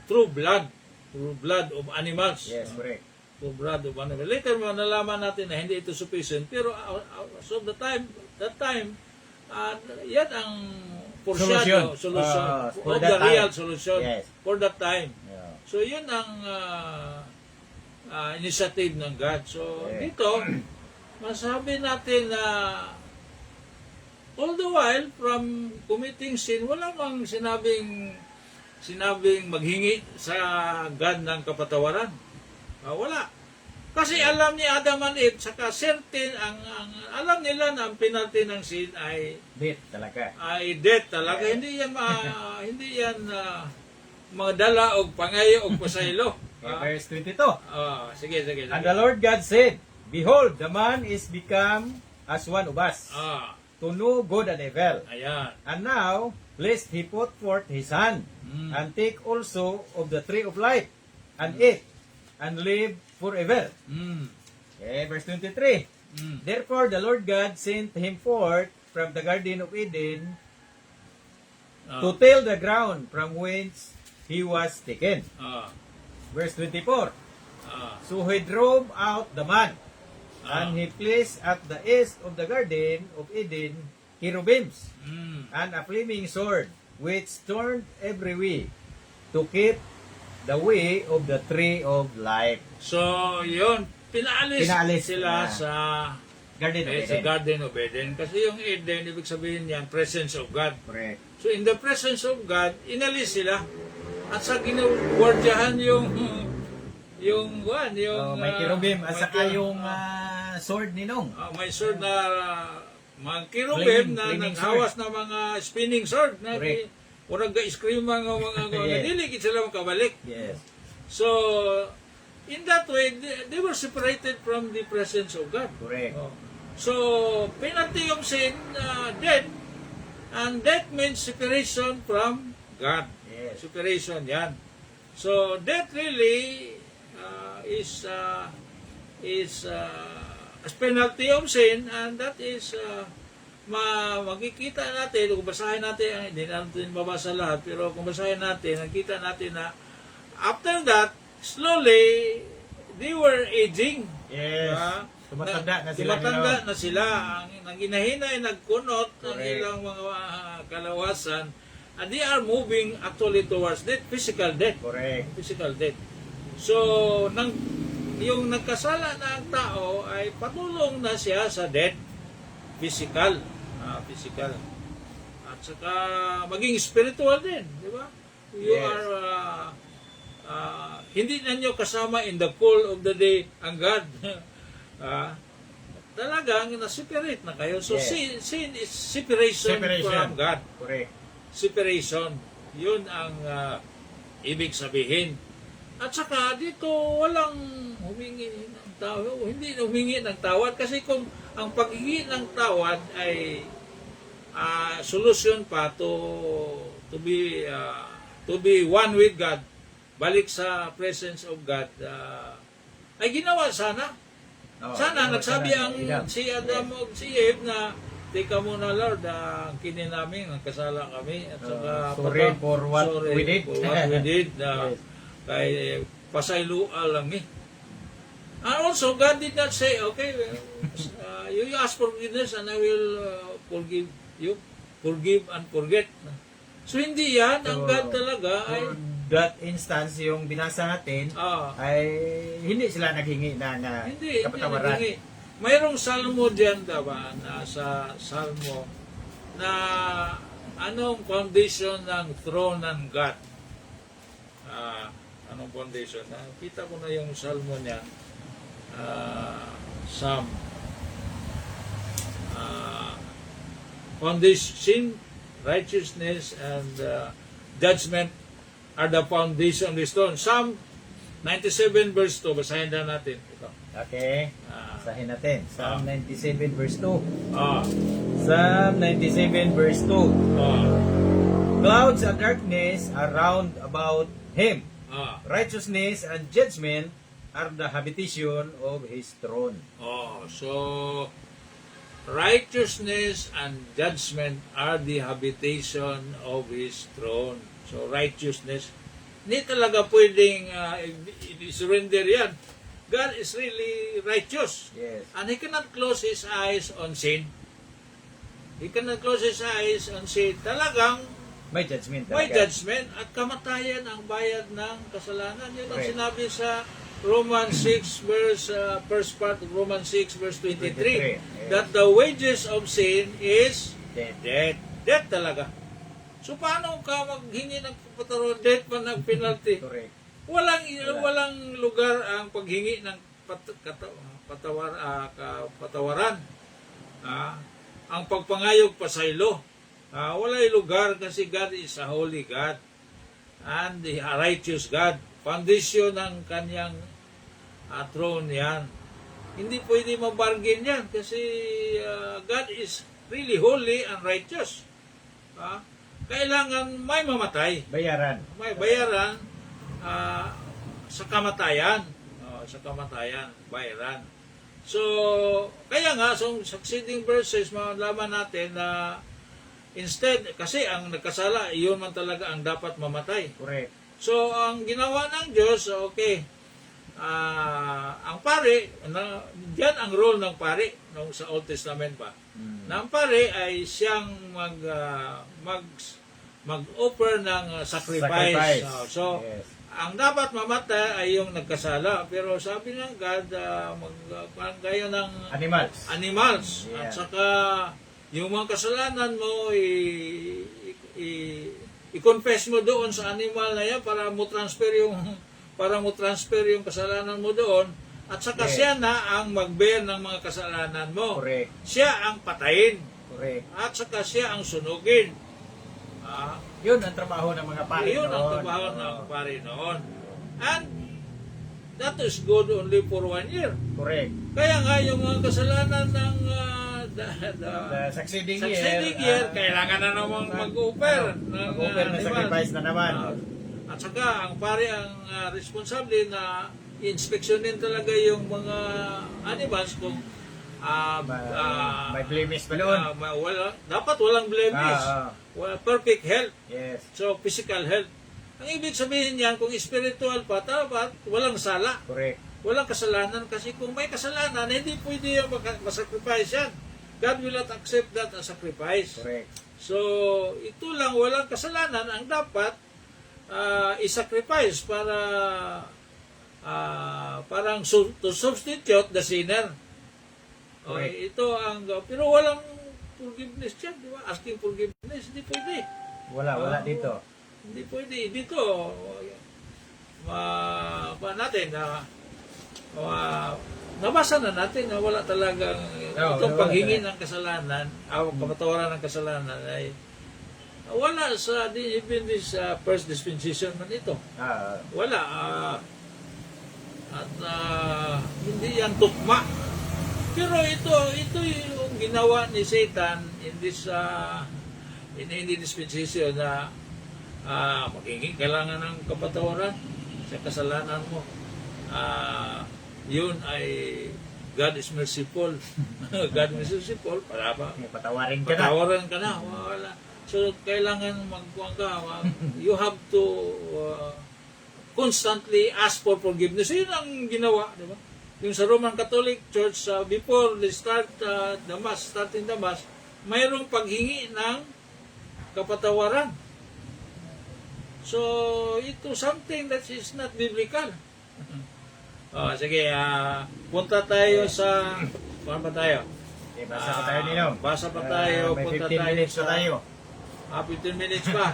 [SPEAKER 2] Through blood of animals.
[SPEAKER 1] Yes, correct.
[SPEAKER 2] Through blood of animals. Later mo nalaman natin na hindi ito sufficient, pero so that time, yan ang porsyado, solution
[SPEAKER 1] For
[SPEAKER 2] of
[SPEAKER 1] that
[SPEAKER 2] the real
[SPEAKER 1] time.
[SPEAKER 2] solution
[SPEAKER 1] Yes.
[SPEAKER 2] for that time.
[SPEAKER 1] Yeah.
[SPEAKER 2] So yun ang initiative ng God. So
[SPEAKER 1] Yeah.
[SPEAKER 2] dito, masabi natin na all the while from committing sin, wala mang sinabing maghingi sa God ng kapatawaran. Wala. Kasi alam ni Adam and Eve, saka certain, alam nila na ang penalty ng sin ay
[SPEAKER 1] Death talaga.
[SPEAKER 2] death talaga.
[SPEAKER 1] Yeah.
[SPEAKER 2] Hindi yan mga dala o pangayo o pasaylo.
[SPEAKER 1] Okay, verse 22.
[SPEAKER 2] Sige.
[SPEAKER 1] And the Lord God said, Behold, the man is become as one of us, to know good and evil.
[SPEAKER 2] Ayan.
[SPEAKER 1] And now, lest he put forth his hand, and take also of the tree of life, and eat, and live forever. Okay, verse 23. Therefore the Lord God sent him forth from the Garden of Eden to till the ground from whence he was taken. Verse 24. So he drove out the man, and he placed at the east of the Garden of Eden cherubims,
[SPEAKER 2] Mm.
[SPEAKER 1] and a flaming sword, which turned every way to keep the way of the tree of life.
[SPEAKER 2] So, yun, pinaalis sila
[SPEAKER 1] na.
[SPEAKER 2] sa
[SPEAKER 1] Garden of
[SPEAKER 2] sa
[SPEAKER 1] Eden.
[SPEAKER 2] Garden of Eden. Kasi yung Eden, ibig sabihin yan, presence of God.
[SPEAKER 1] Correct.
[SPEAKER 2] So, in the presence of God, inalis sila. At sa ginugwardyahan yung
[SPEAKER 1] May cherubim at
[SPEAKER 2] may
[SPEAKER 1] saka
[SPEAKER 2] cher-
[SPEAKER 1] yung sword ni Nong.
[SPEAKER 2] may sword na mga cherubim na
[SPEAKER 1] Flaming
[SPEAKER 2] naghawas na mga spinning sword na
[SPEAKER 1] Correct.
[SPEAKER 2] urang ga-scream mga
[SPEAKER 1] Yes.
[SPEAKER 2] dili gid sila makabalik.
[SPEAKER 1] Yes.
[SPEAKER 2] So, in that way, they were separated from the presence of God.
[SPEAKER 1] Correct.
[SPEAKER 2] Oh. So, penalty of sin, death. And death means separation from God.
[SPEAKER 1] Yes.
[SPEAKER 2] Separation, yan. So, death really is a penalty of sin, and that is makikita natin, kung basahin natin, hindi natin mabasa lahat, pero kung basahin natin, nakita natin na after that, slowly, they were aging.
[SPEAKER 1] Yes.
[SPEAKER 2] Ah,
[SPEAKER 1] Tumatanda na sila.
[SPEAKER 2] Tumatanda
[SPEAKER 1] Nong.
[SPEAKER 2] na sila. Ang ginahinay, nagkunot ng
[SPEAKER 1] Correct.
[SPEAKER 2] ilang mga kalawasan, and they are moving actually towards death, physical death.
[SPEAKER 1] Correct.
[SPEAKER 2] Physical death. So, yung nagkasala na ang tao ay patulong na siya sa death, physical. Physical. At saka maging spiritual din, di ba? You
[SPEAKER 1] Yes.
[SPEAKER 2] are hindi na nyo kasama in the cool of the day ang God. Talagang na-separate na kayo. So,
[SPEAKER 1] Yes.
[SPEAKER 2] sin is separation from God.
[SPEAKER 1] Correct.
[SPEAKER 2] Separation. Yun ang ibig sabihin. At saka dito walang humingi ng tawad, hindi humingi ng tawad kasi kung ang paghingi ng tawad ay solusyon pa to be one with God, balik sa presence of God, ay ginawa sana.
[SPEAKER 1] Oh,
[SPEAKER 2] Sana nagsabi ang
[SPEAKER 1] Adam.
[SPEAKER 2] si Adam o si Eve na teka muna Lord, ang kinin namin, nagkasala kami at saka
[SPEAKER 1] sorry for what we did.
[SPEAKER 2] for what we did.
[SPEAKER 1] Yes.
[SPEAKER 2] Kay pasayloa lang eh. And also, God did not say, okay, you ask forgiveness and I will forgive you. Forgive and forget. So, hindi yan. Ang
[SPEAKER 1] So,
[SPEAKER 2] God talaga ay
[SPEAKER 1] For that instance, yung binasa natin, ay hindi sila naghingi na
[SPEAKER 2] hindi
[SPEAKER 1] kapatawaran.
[SPEAKER 2] naghingi. Mayroong salmo diyan, diba, na sa salmo na anong foundation ng throne ng God? Anong foundation? Kita ko na yung salmo niya. Psalm. Foundation, sin, righteousness, and judgment are the foundation of the stone. Psalm 97 verse 2. Basahin na natin. Ito.
[SPEAKER 1] Okay. Basahin natin. Psalm 97 verse 2.
[SPEAKER 2] Ah,
[SPEAKER 1] Psalm 97 verse 2.
[SPEAKER 2] ah,
[SPEAKER 1] Clouds and darkness are round about him.
[SPEAKER 2] ah.
[SPEAKER 1] Righteousness and judgment are the habitation of his throne.
[SPEAKER 2] Oh, so righteousness and judgment are the habitation of his throne. So righteousness, hindi talaga pwedeng i-surrender yan. God is really righteous.
[SPEAKER 1] Yes.
[SPEAKER 2] And He cannot close His eyes on sin. He cannot close His eyes on sin. Talagang
[SPEAKER 1] May judgment
[SPEAKER 2] may
[SPEAKER 1] talaga.
[SPEAKER 2] judgment at kamatayan ang bayad ng kasalanan. Yun ang
[SPEAKER 1] Correct.
[SPEAKER 2] sinabi sa Romans 6 verse, first part of Romans 6 verse 23.
[SPEAKER 1] 23, yes.
[SPEAKER 2] That the wages of sin is
[SPEAKER 1] Death.
[SPEAKER 2] death. Death talaga. So paano ka maghingi ng kapatawaran? Death pa ng penalty.
[SPEAKER 1] Correct.
[SPEAKER 2] Walang lugar ang paghingi ng patawaran. Ang pagpangayog pasaylo. Walay lugar kasi God is a holy God and a righteous God. Foundation ng kanyang throne yan. Hindi pwede mabargain yan kasi God is really holy and righteous. Kailangan may mamatay.
[SPEAKER 1] Bayaran.
[SPEAKER 2] May bayaran sa kamatayan. Sa kamatayan, bayaran. So, kaya nga, sa succeeding verses, malaman natin na instead, kasi ang nagkasala, iyon man talaga ang dapat mamatay.
[SPEAKER 1] Correct.
[SPEAKER 2] So, ang ginawa ng Diyos, okay, ang pari, diyan ang role ng pari nung sa Old Testament pa. Na ang pari ay siyang mag-offer ng sacrifice. So,
[SPEAKER 1] yes.
[SPEAKER 2] ang dapat mamatay ay yung nagkasala. Pero sabi ng God, parang kayo ng animals.
[SPEAKER 1] Yeah.
[SPEAKER 2] At saka, yung mga kasalanan mo, i-confess mo doon sa animal na yan para mo transfer yung kasalanan mo doon. At saka
[SPEAKER 1] Yes.
[SPEAKER 2] siya na ang mag-bear ng mga kasalanan mo.
[SPEAKER 1] Correct.
[SPEAKER 2] Siya ang patayin.
[SPEAKER 1] Correct.
[SPEAKER 2] At saka siya ang sunugin.
[SPEAKER 1] Yun ang trabaho ng mga pari
[SPEAKER 2] Yun ang
[SPEAKER 1] noon.
[SPEAKER 2] trabaho ng pari noon. And that is good only for 1 year.
[SPEAKER 1] Correct.
[SPEAKER 2] Kaya nga yung mga kasalanan ng
[SPEAKER 1] The succeeding
[SPEAKER 2] year, kailangan na namang mag-offer.
[SPEAKER 1] Mag-offer na sacrifice na naman.
[SPEAKER 2] At saka ang pari ang responsable na inspeksyonin talaga yung mga animals kung
[SPEAKER 1] may blemish ba doon?
[SPEAKER 2] dapat walang blemish. Perfect health.
[SPEAKER 1] Yes.
[SPEAKER 2] So, physical health. Ang ibig sabihin niyan, kung spiritual pa, dapat walang sala.
[SPEAKER 1] Correct.
[SPEAKER 2] Walang kasalanan. Kasi kung may kasalanan, hindi pwede yung masacrifice yan. God will not accept that as sacrifice.
[SPEAKER 1] Correct.
[SPEAKER 2] So, ito lang, walang kasalanan ang dapat i-sacrifice para parang to substitute the sinner.
[SPEAKER 1] Correct.
[SPEAKER 2] Ito ang, pero walang forgiveness yan, di ba? Asking forgiveness, hindi pwede.
[SPEAKER 1] Wala dito.
[SPEAKER 2] Hindi pwede. Dito, nabasa na natin na wala talagang itong paghingi ng kasalanan, kapatawaran ng kasalanan ay wala sa even this first dispensation man ito. Wala. At hindi yan tukma. Pero ito yung ginawa ni Satan in this in the dispensation na magiging kailangan ng kapatawaran sa kasalanan mo. Yun ay God is merciful. God is merciful.
[SPEAKER 1] Patawarin ka na.
[SPEAKER 2] Patawaran ka na. Wala. So, kailangan magkuhan ka. You have to constantly ask for forgiveness. Yun ang ginawa. Di ba? Yung sa Roman Catholic Church, before they start the Mass, starting the Mass, mayroong paghingi ng kapatawaran. So, ito something that is not biblical. Sige, punta tayo sa... Paano ba tayo?
[SPEAKER 1] Okay, basa pa tayo nino.
[SPEAKER 2] Basa pa tayo.
[SPEAKER 1] May
[SPEAKER 2] Punta
[SPEAKER 1] 15
[SPEAKER 2] tayo
[SPEAKER 1] minutes pa tayo.
[SPEAKER 2] 15 minutes pa.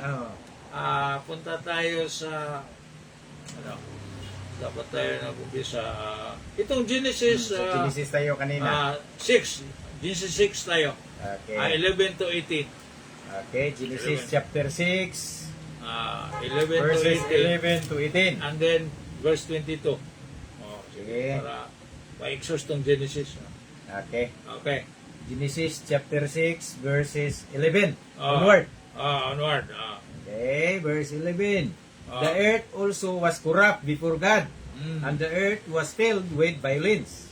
[SPEAKER 2] Punta tayo sa... Dapat tayo nag-umpisa. Itong Genesis...
[SPEAKER 1] Genesis tayo kanina.
[SPEAKER 2] 6. Genesis 6 tayo.
[SPEAKER 1] Okay.
[SPEAKER 2] 11 to 18.
[SPEAKER 1] Okay, Genesis chapter 6.
[SPEAKER 2] 11
[SPEAKER 1] Verses
[SPEAKER 2] to 18.
[SPEAKER 1] 11 to 18.
[SPEAKER 2] And then, verse 22.
[SPEAKER 1] Sige.
[SPEAKER 2] Para ma-exhaust tong Genesis.
[SPEAKER 1] Okay.
[SPEAKER 2] Okay.
[SPEAKER 1] Genesis chapter 6 verses 11.
[SPEAKER 2] Ah.
[SPEAKER 1] Onward.
[SPEAKER 2] Onward.
[SPEAKER 1] Okay, verse 11. The earth also was corrupt before God, and the earth was filled with violence.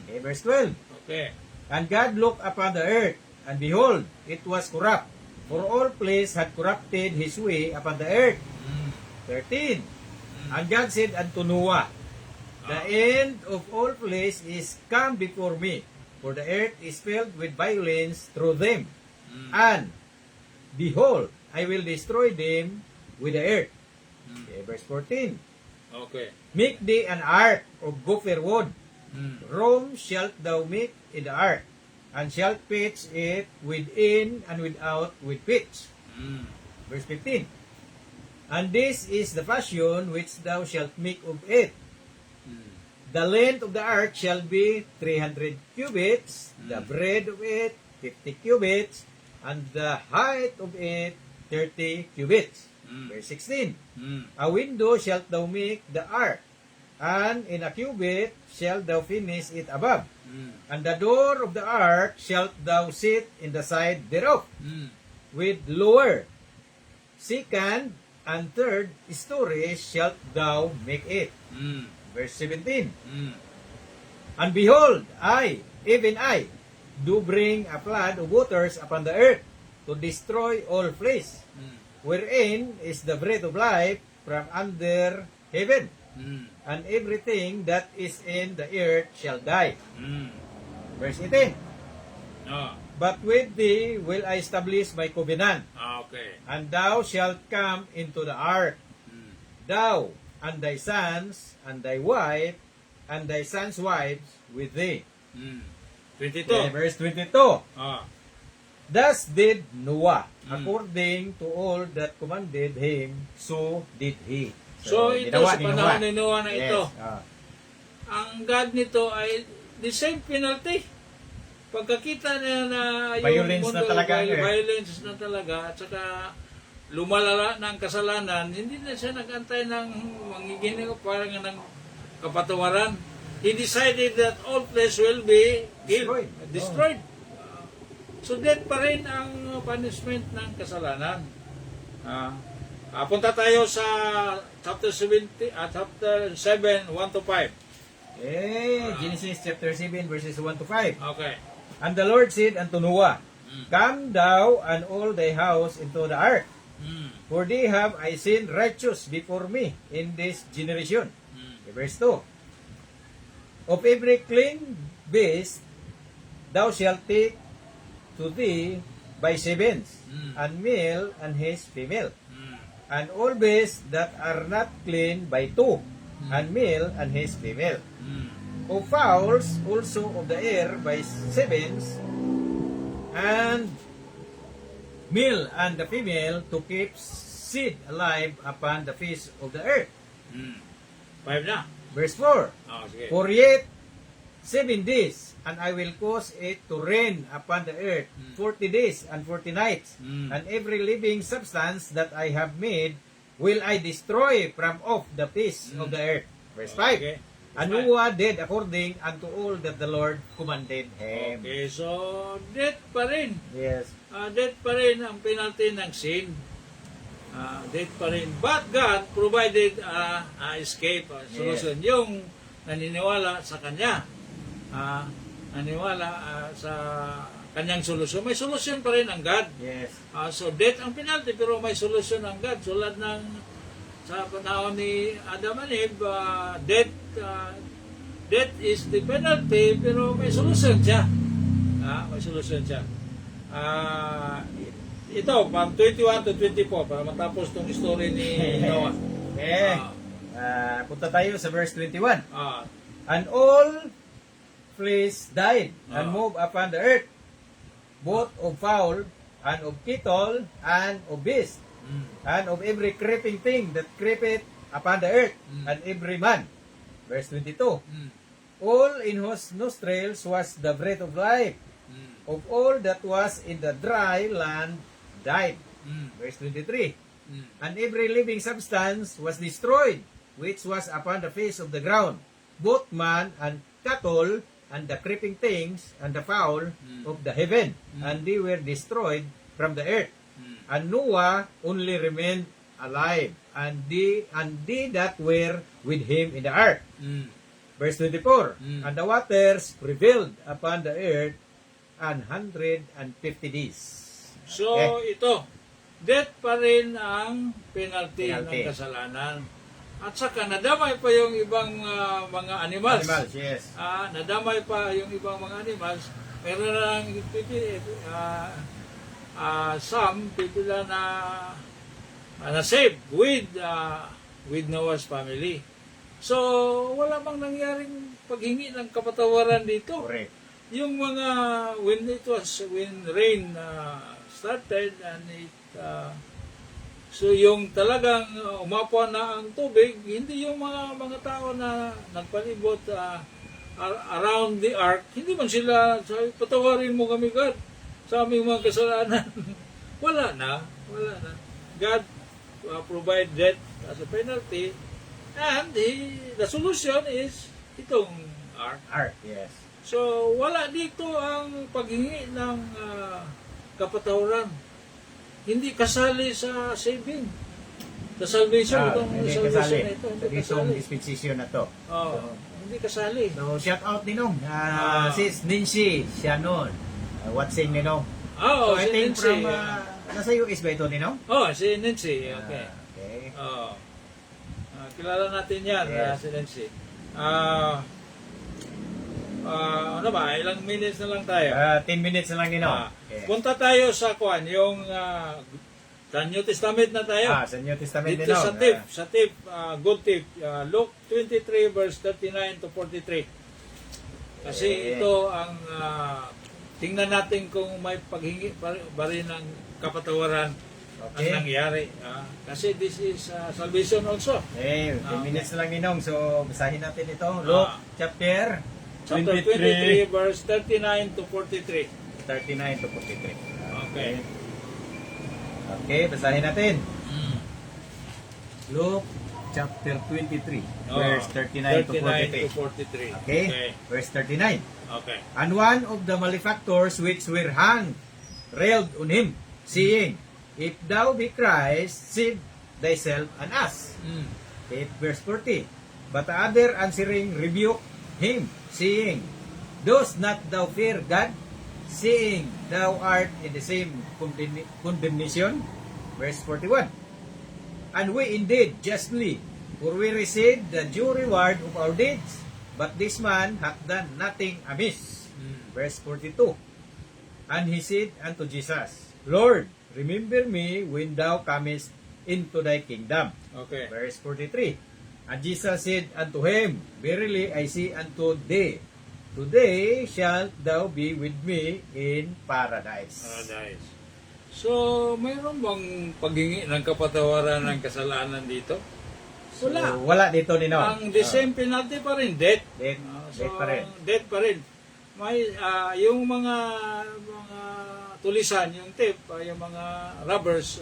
[SPEAKER 1] Okay, verse 12.
[SPEAKER 2] Okay.
[SPEAKER 1] And God looked upon the earth, and behold, it was corrupt, for all flesh had corrupted his way upon the earth. 13. And God said unto Noah, the end of all flesh is come before me, for the earth is filled with violence through them. And, behold, I will destroy them with the earth. Okay, verse 14.
[SPEAKER 2] Okay.
[SPEAKER 1] Make thee an ark of gopher wood. Room shalt thou make in the ark, and shalt pitch it within and without with pitch. Verse 15. And this is the fashion which thou shalt make of it. The length of the ark shall be 300 cubits, the breadth of it 50 cubits, and the height of it 30 cubits. Verse 16. A window shalt thou make the ark, and in a cubit shalt thou finish it above. And the door of the ark shalt thou sit in the side thereof, with lower, second, and third stories shalt thou make it. Verse 17. And behold, I, even I, do bring a flood of waters upon the earth, to destroy all flesh, wherein is the breath of life from under heaven. and everything that is in the earth shall die.
[SPEAKER 2] Mm.
[SPEAKER 1] Verse 18.
[SPEAKER 2] Oh.
[SPEAKER 1] But with thee will I establish my covenant,
[SPEAKER 2] Okay.
[SPEAKER 1] and thou shalt come into the ark,
[SPEAKER 2] Mm.
[SPEAKER 1] thou and thy sons and thy wife and thy sons' wives with thee.
[SPEAKER 2] Mm.
[SPEAKER 1] Okay,
[SPEAKER 2] 22.
[SPEAKER 1] verse 22.
[SPEAKER 2] Ah.
[SPEAKER 1] Thus did Noah,
[SPEAKER 2] Mm.
[SPEAKER 1] according to all that commanded him, so did he.
[SPEAKER 2] So, ito
[SPEAKER 1] ginawa
[SPEAKER 2] sa
[SPEAKER 1] ni
[SPEAKER 2] panahon ni Noah na
[SPEAKER 1] Yes.
[SPEAKER 2] ito,
[SPEAKER 1] Ah.
[SPEAKER 2] ang God nito ay the same penalty. Pagkakita niya na
[SPEAKER 1] Violence na talaga,
[SPEAKER 2] violence na talaga, at saka lumalala ng kasalanan, hindi na siya nag-antay ng mangiginig parang ng kapatawaran. He decided that all flesh will be killed, destroyed. So death pa rin ang punishment ng kasalanan. Punta tayo sa chapter 7, 1 to 5.
[SPEAKER 1] Genesis chapter 7 verses 1 to 5.
[SPEAKER 2] Okay.
[SPEAKER 1] And the Lord said unto Noah,
[SPEAKER 2] Mm.
[SPEAKER 1] Come thou and all thy house into the ark,
[SPEAKER 2] Mm.
[SPEAKER 1] for thee have I seen righteous before me in this generation.
[SPEAKER 2] Mm.
[SPEAKER 1] Verse 2. Of every clean beast thou shalt take to thee by sevens,
[SPEAKER 2] Mm.
[SPEAKER 1] and male and his female,
[SPEAKER 2] Mm.
[SPEAKER 1] and all beasts that are not clean by two,
[SPEAKER 2] Mm.
[SPEAKER 1] and male and his female.
[SPEAKER 2] Mm.
[SPEAKER 1] Of fowls also of the air by sevens, and male and the female to keep seed alive upon the face of the earth.
[SPEAKER 2] Mm. 5 na.
[SPEAKER 1] Verse 4.
[SPEAKER 2] Sige.
[SPEAKER 1] For yet 7 days, and I will cause it to rain upon the earth 40 days and 40 nights,
[SPEAKER 2] Mm.
[SPEAKER 1] and every living substance that I have made will I destroy from off the face of the earth. Verse 5.
[SPEAKER 2] Okay.
[SPEAKER 1] And Noah did according unto all that the Lord commanded him.
[SPEAKER 2] Okay, so death pa rin.
[SPEAKER 1] Yes.
[SPEAKER 2] Death pa rin ang penalty ng sin. Death pa rin. But God provided escape, solution. Yung naniniwala sa Kanya, naniniwala sa Kanyang solusyon. May solusyon pa rin ang God.
[SPEAKER 1] Yes.
[SPEAKER 2] So death ang penalty, pero may solusyon ang God. Tulad ng sa panahon ni Adam and Eve, death is the penalty, pero may solusyon siya. May solusyon siya. Ito, from 21 to 24, para matapos tong story ni Noah.
[SPEAKER 1] Okay. Punta tayo sa verse 21.
[SPEAKER 2] Ah,
[SPEAKER 1] And all flesh died and moved upon the earth, both of fowl and of cattle and of beast, and of every creeping thing that creepeth upon the earth, and every man. Verse 22. All in whose nostrils was the breath of life, of all that was in the dry land died. Verse 23. And every living substance was destroyed, which was upon the face of the ground, both man and cattle, and the creeping things, and the fowl of the heaven, and they were destroyed from the earth. And Noah only remained alive, and they that were with him in the ark. Verse 24. And the waters prevailed upon the earth 150 days.
[SPEAKER 2] So, ito, death pa rin ang penalty ng
[SPEAKER 1] Penalty.
[SPEAKER 2] kasalanan. At saka, nadamay pa yung ibang mga animals.
[SPEAKER 1] Animals, yes.
[SPEAKER 2] Nadamay pa yung ibang mga animals. Meron na lang some people na saved with Noah's family. So, wala bang nangyaring paghingi ng kapatawaran dito?
[SPEAKER 1] Correct.
[SPEAKER 2] Yung mga, when rain started and so yung talagang umapaw na ang tubig, hindi yung mga tao na nagpalibot around the ark, hindi man sila sabi, patawarin mo kami God sa aming mga kasalanan. wala na. God provide death as a penalty, and the solution is itong ark.
[SPEAKER 1] Ark, yes.
[SPEAKER 2] So, wala dito ang paghingi ng kapatawaran. Hindi kasali sa saving. Sa salvation, itong
[SPEAKER 1] hindi
[SPEAKER 2] salvation
[SPEAKER 1] kasali.
[SPEAKER 2] na ito. Hindi
[SPEAKER 1] Itong
[SPEAKER 2] kasali.
[SPEAKER 1] dispensation na to.
[SPEAKER 2] Hindi kasali.
[SPEAKER 1] So, shout out Ninong. Sis Nancy Shannon. Watching Ninong. So, I
[SPEAKER 2] Si
[SPEAKER 1] think
[SPEAKER 2] Nancy.
[SPEAKER 1] from, nasa US ba ito Ninong?
[SPEAKER 2] Si Nancy. Okay.
[SPEAKER 1] Okay.
[SPEAKER 2] kilala natin yan,
[SPEAKER 1] Yes.
[SPEAKER 2] si Nancy. Ano ba, ilang minutes na lang tayo.
[SPEAKER 1] 10 minutes na lang Ninong.
[SPEAKER 2] Ah, Punta tayo sa kuan, yung sa New Testament na tayo.
[SPEAKER 1] Sa New Testament
[SPEAKER 2] Dito
[SPEAKER 1] Ninong.
[SPEAKER 2] sa tip, good tip, Luke 23 verse 39 to 43. Kasi ito ang tingnan natin kung may paghingi ba rin ng kapatawaran ang
[SPEAKER 1] Okay.
[SPEAKER 2] nangyari. Kasi this is salvation also.
[SPEAKER 1] 10
[SPEAKER 2] Okay.
[SPEAKER 1] minutes na lang Ninong. So, basahin natin ito. Luke chapter
[SPEAKER 2] Chapter 23 verse 39 to 43.
[SPEAKER 1] 39 to 43.
[SPEAKER 2] Okay.
[SPEAKER 1] Okay, basahin natin. Luke chapter 23, verse 39 to 43.
[SPEAKER 2] 43.
[SPEAKER 1] Okay? Verse 39.
[SPEAKER 2] Okay.
[SPEAKER 1] And one of the malefactors which were hanged railed on him, saying, If thou be Christ, save thyself and us.
[SPEAKER 2] Mm.
[SPEAKER 1] Okay, verse 40. But the other answering rebuked him, saying, Dost not thou fear God, seeing thou art in the same condemnation? Verse 41. And we indeed justly, for we receive the due reward of our deeds, but this man hath done nothing amiss. Verse 42. And he said unto Jesus, Lord, remember me when thou comest into thy kingdom.
[SPEAKER 2] Okay.
[SPEAKER 1] Verse 43. And Jesus said unto him, Verily I say unto thee, today shalt thou be with me in paradise.
[SPEAKER 2] Paradise. So, mayroon bang paghingi ng kapatawaran ng kasalanan dito? Wala.
[SPEAKER 1] So, wala dito Ninong.
[SPEAKER 2] Ang the same penalty pa rin, death.
[SPEAKER 1] Death,
[SPEAKER 2] So,
[SPEAKER 1] death pa rin.
[SPEAKER 2] death pa rin. May, yung mga tulisan, yung tape, yung mga rubbers,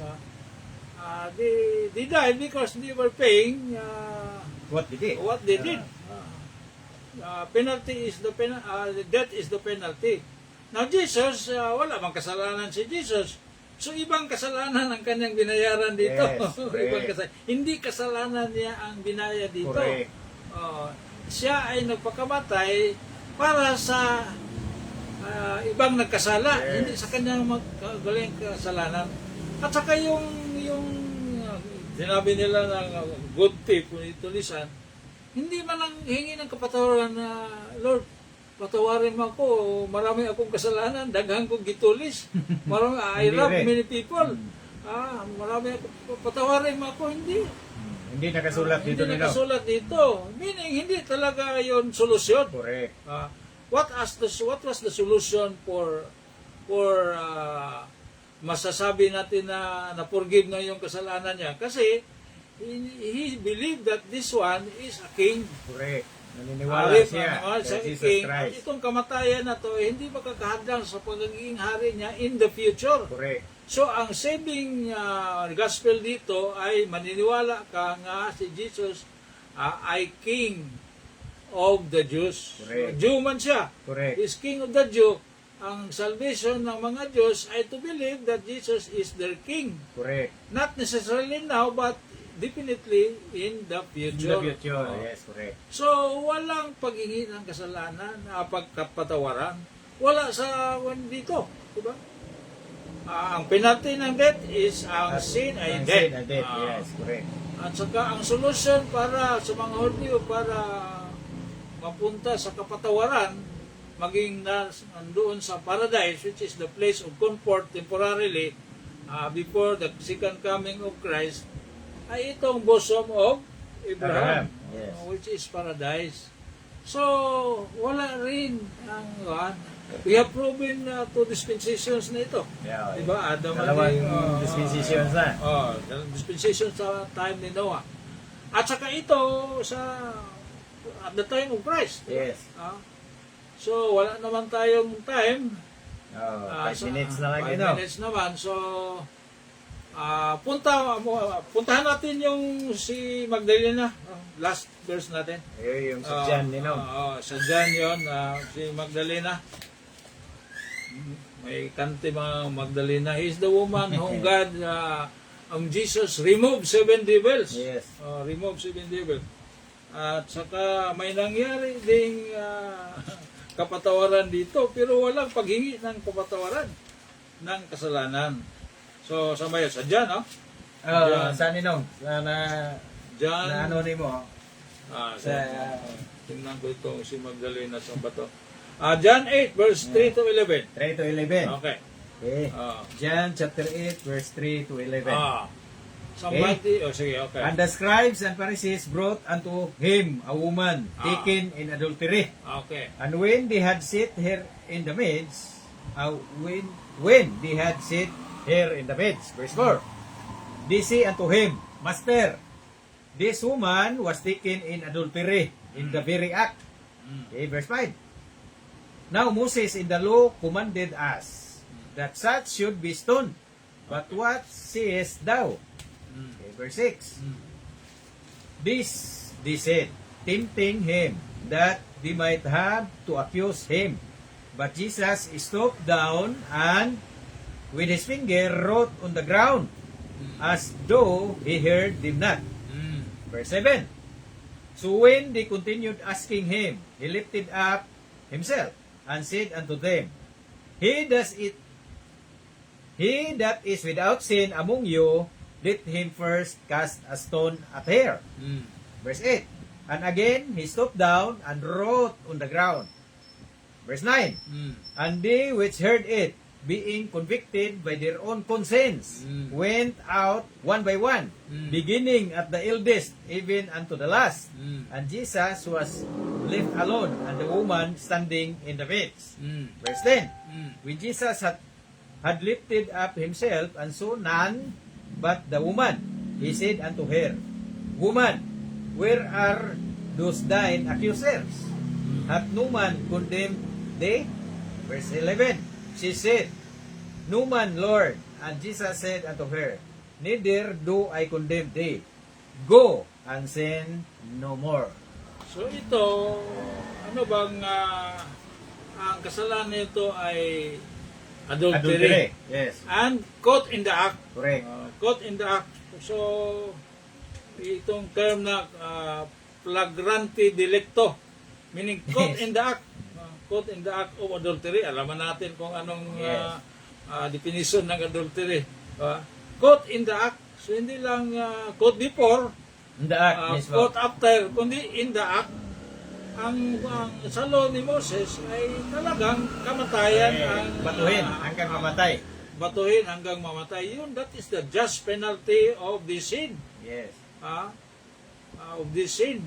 [SPEAKER 2] they died because they were paying
[SPEAKER 1] What did it?
[SPEAKER 2] what they did. Penalty is the death is the penalty. Now Jesus, wala bang kasalanan si Jesus. So ibang kasalanan ang kanyang binayaran dito.
[SPEAKER 1] Yes,
[SPEAKER 2] Ibang
[SPEAKER 1] correct.
[SPEAKER 2] hindi kasalanan niya ang binayad dito.
[SPEAKER 1] Correct.
[SPEAKER 2] Siya ay nagpakamatay para sa ibang nagkasala,
[SPEAKER 1] Yes.
[SPEAKER 2] hindi sa kanyang galing kasalanan. At saka yung sinabi nila ng good tip, kung itulisan, hindi man ang hingi ng kapatawaran na, Lord, patawarin mo ako, marami akong kasalanan, daghan kong gitulis, marami, I
[SPEAKER 1] Hindi
[SPEAKER 2] love
[SPEAKER 1] rin.
[SPEAKER 2] many people, marami ako, patawarin mo ako, hindi.
[SPEAKER 1] Hindi nakasulat dito
[SPEAKER 2] Hindi
[SPEAKER 1] Ninong.
[SPEAKER 2] nakasulat dito. Meaning, hindi talaga yon solusyon.
[SPEAKER 1] Correct.
[SPEAKER 2] What was the solution for masasabi natin na na-forgive na yung kasalanan niya? Kasi he believed that this one is a king.
[SPEAKER 1] Correct. Naniniwala siya
[SPEAKER 2] Sa
[SPEAKER 1] kay Jesus
[SPEAKER 2] king. At
[SPEAKER 1] Christ.
[SPEAKER 2] itong kamatayan na to, hindi makakahadlang sa pagiging hari niya in the future.
[SPEAKER 1] Correct.
[SPEAKER 2] So, ang saving gospel dito ay maniniwala ka nga si Jesus ay king of the Jews.
[SPEAKER 1] Correct.
[SPEAKER 2] Jew man siya.
[SPEAKER 1] Correct.
[SPEAKER 2] Is king of the Jew. Ang salvation ng mga Jews ay to believe that Jesus is their king.
[SPEAKER 1] Correct.
[SPEAKER 2] Not necessarily now, but definitely in the
[SPEAKER 1] In
[SPEAKER 2] future.
[SPEAKER 1] the future. Yes, correct.
[SPEAKER 2] So, walang paghingi ng kasalanan, pagkapatawaran. Wala sa dito. Diba? Ang penalty ng death is ang sin ay
[SPEAKER 1] Ang
[SPEAKER 2] death.
[SPEAKER 1] sin ay death. Yes, correct.
[SPEAKER 2] At saka ang solusyon para sa mga Hudyo para mapunta sa kapatawaran, maging nandoon sa paradise, which is the place of comfort temporarily before the second coming of Christ, ay itong bosom of Abraham,
[SPEAKER 1] Yes.
[SPEAKER 2] which is paradise. So, wala rin ang we have proven two dispensations na ito.
[SPEAKER 1] Yeah,
[SPEAKER 2] Diba? Adam and
[SPEAKER 1] dalawang
[SPEAKER 2] Eve,
[SPEAKER 1] dispensations na.
[SPEAKER 2] dalawang dispensation sa time ni Noah. At saka ito at the time of Christ.
[SPEAKER 1] Yes.
[SPEAKER 2] So, wala naman tayong time.
[SPEAKER 1] 5 minutes na lang
[SPEAKER 2] 5
[SPEAKER 1] ino.
[SPEAKER 2] minutes naman. So, puntahan natin yung si Magdalena. Last verse natin.
[SPEAKER 1] Ayun yung sa John Nino.
[SPEAKER 2] Sa John yun. Si Magdalena. May kante mga Magdalena. He is the woman whom God, Jesus removed 7 devils.
[SPEAKER 1] Yes.
[SPEAKER 2] Remove 7 devils. At saka may nangyari ding kapatawaran dito, pero walang paghingi ng kapatawaran ng kasalanan. So, sa mayo, sa John,
[SPEAKER 1] Saan Ninong? Sana
[SPEAKER 2] John,
[SPEAKER 1] Na ano ni mo?
[SPEAKER 2] sa, tingnan ko itong si Magdalena sa bato. John 8, verse 3 to 11.
[SPEAKER 1] 3 to 11.
[SPEAKER 2] Okay.
[SPEAKER 1] Okay.
[SPEAKER 2] Ah.
[SPEAKER 1] John chapter 8, verse 3 to 11.
[SPEAKER 2] Somebody, sige, okay.
[SPEAKER 1] And the scribes and Pharisees brought unto him a woman taken in adultery.
[SPEAKER 2] Okay.
[SPEAKER 1] And when they had set her in the midst, when they had set her in the midst, verse 4, they say unto him, Master, this woman was taken in adultery in the very act. Okay, verse 5. Now Moses in the law commanded us that such should be stoned. But what sayest thou? Okay, verse 6. This they said, tempting him, that they might have to accuse him. But Jesus stooped down and with his finger wrote on the ground, as though he heard them not. Verse 7. So when they continued asking him, he lifted up himself and said unto them, He that is without sin among you, let him first cast a stone at her. Verse 8. And again he stooped down and wrote on the ground. Verse 9. And they which heard it, being convicted by their own conscience, went out one by one, beginning at the eldest, even unto the last. And Jesus was left alone, and the woman standing in the midst. Verse 10. When Jesus had lifted up himself, and saw none but the woman, he said unto her, Woman, where are those thine accusers? Hath no man condemned thee? Verse 11. She said, No man, Lord. And Jesus said unto her, Neither do I condemn thee. Go and sin no more.
[SPEAKER 2] So ito, ano bang ang kasalanan nito ay adultery.
[SPEAKER 1] Yes.
[SPEAKER 2] And caught in the act.
[SPEAKER 1] Correct.
[SPEAKER 2] Caught in the act. So, itong term na flagrante delicto, meaning caught in the act. Caught in the act of adultery. Alaman natin kung anong definition ng adultery. Caught in the act. So, hindi lang caught before,
[SPEAKER 1] In the act, mismo.
[SPEAKER 2] caught after, kundi in the act. Ang sa law ni Moses ay talagang kamatayan ang
[SPEAKER 1] Batuhin hanggang mamatay.
[SPEAKER 2] Batuhin hanggang mamatay. Yun, that is the just penalty of the sin.
[SPEAKER 1] Yes.
[SPEAKER 2] Of the sin.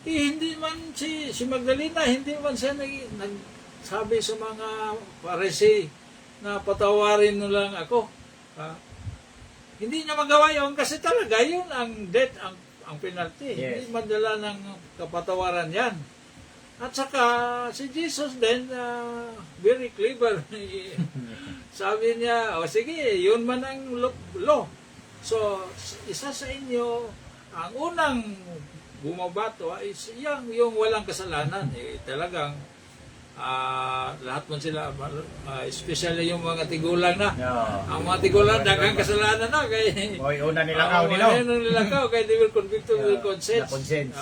[SPEAKER 2] Hindi man si Magdalena, hindi man siya nagsabi sa mga Pharisee na patawarin mo lang ako. Hindi niya magawa yun kasi talaga yun ang death, ang penalty.
[SPEAKER 1] Yes.
[SPEAKER 2] Hindi madala ng kapatawaran yan. At saka si Jesus din, very clever. Sabi niya, sige, yun man ang law. So, isa sa inyo, ang unang bumabato ay yung walang kasalanan. Talagang lahat man sila, especially yung mga tigulang na.
[SPEAKER 1] No.
[SPEAKER 2] Ang mga tigulang, daghang kasalanan na. Kaya,
[SPEAKER 1] Oy, una nilakaw nila.
[SPEAKER 2] Una nilakaw, kaya they will convict to the conscience.
[SPEAKER 1] The conscience.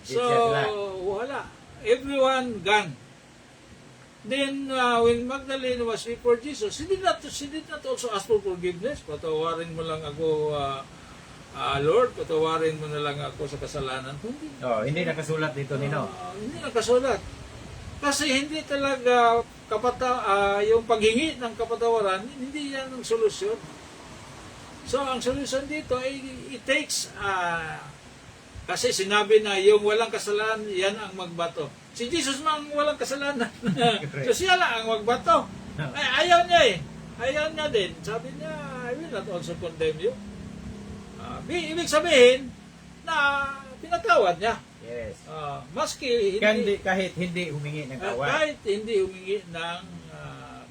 [SPEAKER 2] So, wala. Everyone gone. Then, when Magdalene was before Jesus, she did not also ask for forgiveness. Patawarin mo lang ako, Lord, patawarin mo na lang ako sa kasalanan.
[SPEAKER 1] Hindi nakasulat dito nino.
[SPEAKER 2] Hindi nakasulat. Kasi hindi talaga yung paghingi ng kapatawaran, hindi yan ang solusyon. So, ang solusyon dito ay it takes, kasi sinabi na yung walang kasalanan, yan ang magbato. Si Jesus mang walang kasalanan. So, siya lang ang magbato. Ay, ayaw niya eh. Ayaw niya din. Sabi niya, I will not also condemn you. Ibig sabihin na pinatawad niya.
[SPEAKER 1] Yes.
[SPEAKER 2] Maski
[SPEAKER 1] Kahit hindi humingi ng tawad.
[SPEAKER 2] kahit hindi humingi ng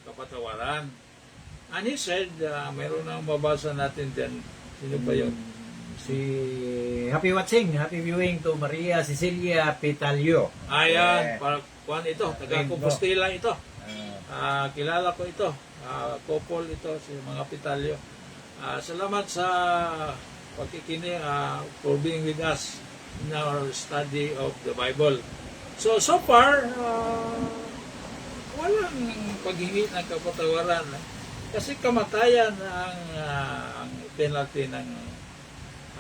[SPEAKER 2] kapatawaran. And he said, mayroon na mabasa natin dyan. Sino ba yun?
[SPEAKER 1] Si happy watching, happy viewing to Maria Cecilia Pitalio.
[SPEAKER 2] Ayan, para kuan ito, taga Compostela ito. Kilala ko ito. Couple ito, si mga Pitalio. Salamat sa pagkikinig for being with us in our study of the Bible. So far, walang paghingi ng kapatawaran. Kasi kamatayan ang penalty ng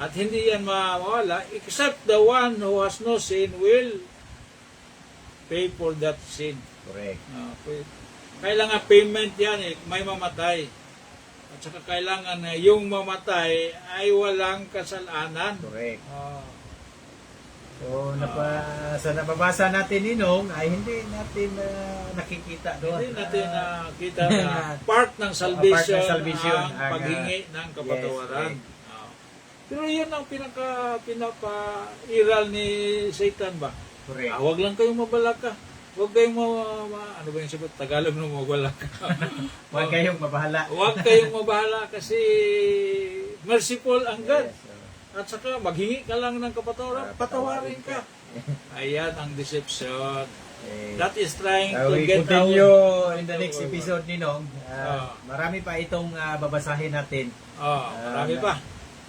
[SPEAKER 2] At hindi yan mawala, except the one who has no sin will pay for that sin.
[SPEAKER 1] Correct.
[SPEAKER 2] Kailangan payment yan may mamatay. At saka kailangan na yung mamatay ay walang kasalanan.
[SPEAKER 1] Correct.
[SPEAKER 2] Ah,
[SPEAKER 1] So, sa nababasa natin, Ninong, ay hindi natin nakikita doon.
[SPEAKER 2] hindi natin nakita na part ng salvation,
[SPEAKER 1] Part ng salvation
[SPEAKER 2] ang
[SPEAKER 1] ang,
[SPEAKER 2] paghingi ng kapatawaran.
[SPEAKER 1] yes,
[SPEAKER 2] Pero yun ang pinapairal ni Satan ba?
[SPEAKER 1] Correct.
[SPEAKER 2] Huwag lang kayong mabalaka. Huwag kayong ano ba yung sagot? Tagalog ng mabalaka.
[SPEAKER 1] Huwag kayong mabahala.
[SPEAKER 2] Huwag kayong mabahala kasi merciful ang God.
[SPEAKER 1] Yes,
[SPEAKER 2] At saka maghingi ka lang ng kapatawaran, patawarin ka. Ayan ang deception.
[SPEAKER 1] Eh,
[SPEAKER 2] That is trying to
[SPEAKER 1] we
[SPEAKER 2] get
[SPEAKER 1] continue
[SPEAKER 2] out.
[SPEAKER 1] in the next episode, Ninong. Marami pa itong babasahin natin.
[SPEAKER 2] Marami pa.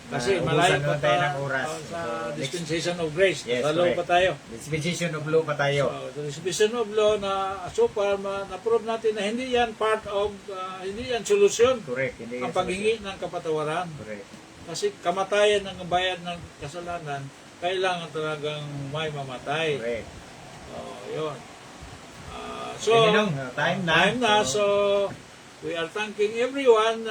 [SPEAKER 2] Kasi
[SPEAKER 1] ubusan
[SPEAKER 2] malayo pa
[SPEAKER 1] naman tayo ng oras.
[SPEAKER 2] sa
[SPEAKER 1] So,
[SPEAKER 2] dispensation of grace.
[SPEAKER 1] Yes,
[SPEAKER 2] Sa law
[SPEAKER 1] correct.
[SPEAKER 2] pa tayo.
[SPEAKER 1] Dispensation of law pa tayo.
[SPEAKER 2] So, the dispensation of law na so far na-prove natin na hindi yan part of, hindi yan solusyon
[SPEAKER 1] Correct. Hindi
[SPEAKER 2] ang paghingi ng kapatawaran.
[SPEAKER 1] Correct.
[SPEAKER 2] Kasi kamatayan ng bayad ng kasalanan, kailangan talagang may mamatay.
[SPEAKER 1] Correct.
[SPEAKER 2] Yun. So,
[SPEAKER 1] Okay, Ninong, time na.
[SPEAKER 2] So, we are thanking everyone.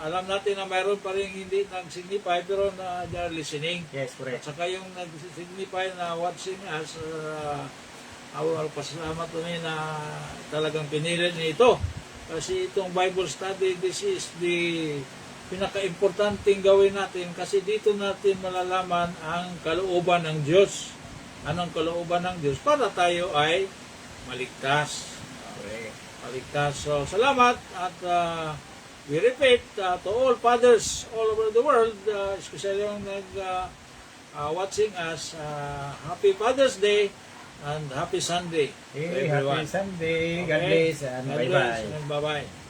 [SPEAKER 2] Alam natin na mayroon pa rin hindi nag-signify pero na they are listening.
[SPEAKER 1] Yes,
[SPEAKER 2] At
[SPEAKER 1] correct.
[SPEAKER 2] saka yung nag-signify na watching us, our pasalamat kami na talagang pinili nito. Kasi itong Bible study, this is the pinaka-importanting gawin natin kasi dito natin malalaman ang kalooban ng Diyos. Anong kalooban ng Diyos? Para tayo ay maligtas.
[SPEAKER 1] Correct.
[SPEAKER 2] Maligtas. So, salamat at we repeat to all fathers all over the world, especially yung watching us, Happy Father's Day and Happy Sunday to
[SPEAKER 1] Hey,
[SPEAKER 2] everyone.
[SPEAKER 1] happy Sunday. God
[SPEAKER 2] Okay?
[SPEAKER 1] bless and
[SPEAKER 2] God
[SPEAKER 1] bye-bye.
[SPEAKER 2] bless and bye-bye.